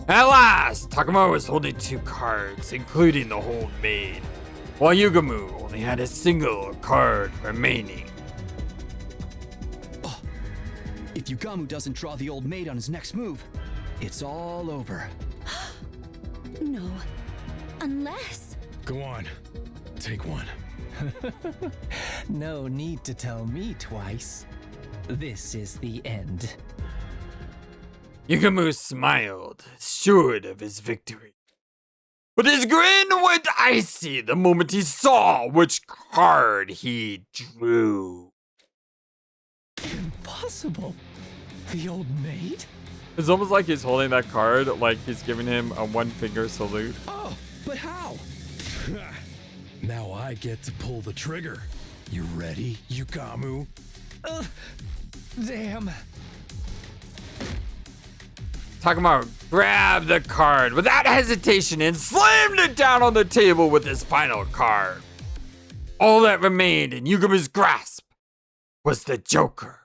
At last, Takamaru was holding two cards, including the old maid, while Yugamu only had a single card remaining. Oh, if Yugamu doesn't draw the old maid on his next move, it's all over. No. Unless... Go on. Take one. No need to tell me twice. This is the end. Yugamu smiled, assured of his victory. But his grin went icy the moment he saw which card he drew. Impossible. The old maid? It's almost like he's holding that card like he's giving him a one-finger salute. Oh, but how? Now I get to pull the trigger. You ready, Yugamu? Damn. Takamaru grabbed the card without hesitation and slammed it down on the table with his final card. All that remained in Yugamu's grasp was the Joker.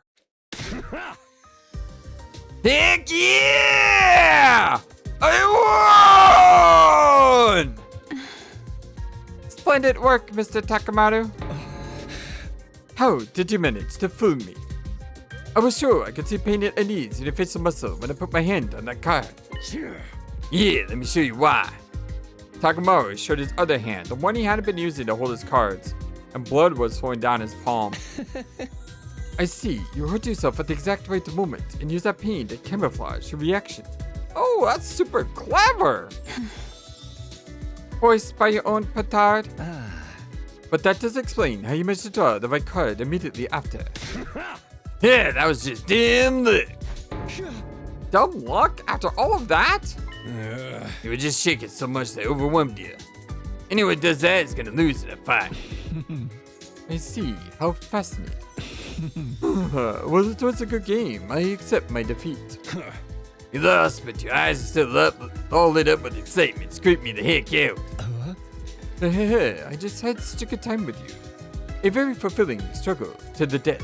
Heck yeah! I won! Splendid work, Mr. Takamaru. How did you manage to fool me? I was sure I could see pain and unease in your facial muscle when I put my hand on that card. Yeah, let me show you why. Takamaru showed his other hand, the one he hadn't been using to hold his cards, and blood was flowing down his palm. I see, you hurt yourself at the exact right moment and use that pain to camouflage your reaction. Oh, that's super clever! Voiced by your own petard. But that does explain how you managed to draw the right card immediately after. Yeah, that was just damn luck. Dumb luck after all of that? You were just shaking so much they overwhelmed you. Anyone who does that is gonna lose in a fight. I see. How fascinating. Well, it was a good game. I accept my defeat. You lost, but your eyes are still up, all lit up with excitement. Scraped me the heck out. I just had such a good time with you. A very fulfilling struggle to the death.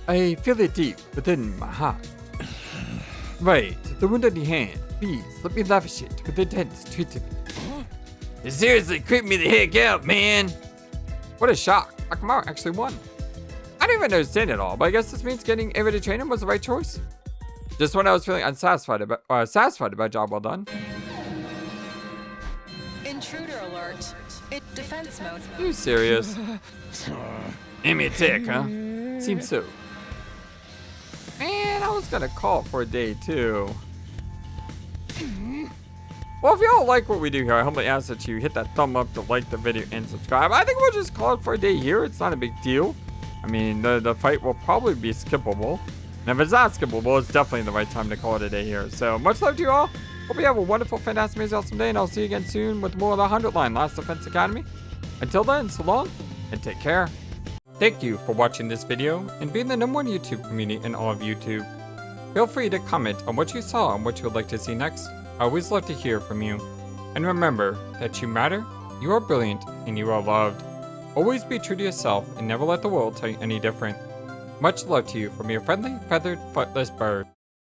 I feel it deep within my heart. Right, the wound on your hand. Please, let me lavish it with intense treatment. It seriously creeped me the heck out, man. What a shock. Takamaro actually won. I don't even understand it all, but I guess this means getting Ava to train him was the right choice. Just when I was feeling unsatisfied about, satisfied about job well done. Intruder alert. Defense mode. Are you serious? Give me a tick, huh? Seems so. Man, I was gonna call it for a day too. Well, if y'all like what we do here, I humbly ask that you hit that thumb up to like the video and subscribe. I think we'll just call it for a day here. It's not a big deal. I mean, the fight will probably be skippable. And if it's not skippable, it's definitely the right time to call it a day here. So much love to you all. Hope you have a wonderful, fantastic, amazing, awesome day. And I'll see you again soon with more of the 100 line Last Defense Academy. Until then, so long and take care. Thank you for watching this video and being the #1 YouTube community in all of YouTube. Feel free to comment on what you saw and what you would like to see next. I always love to hear from you. And remember that you matter, you are brilliant, and you are loved. Always be true to yourself and never let the world tell you any different. Much love to you from your friendly, feathered, flightless bird.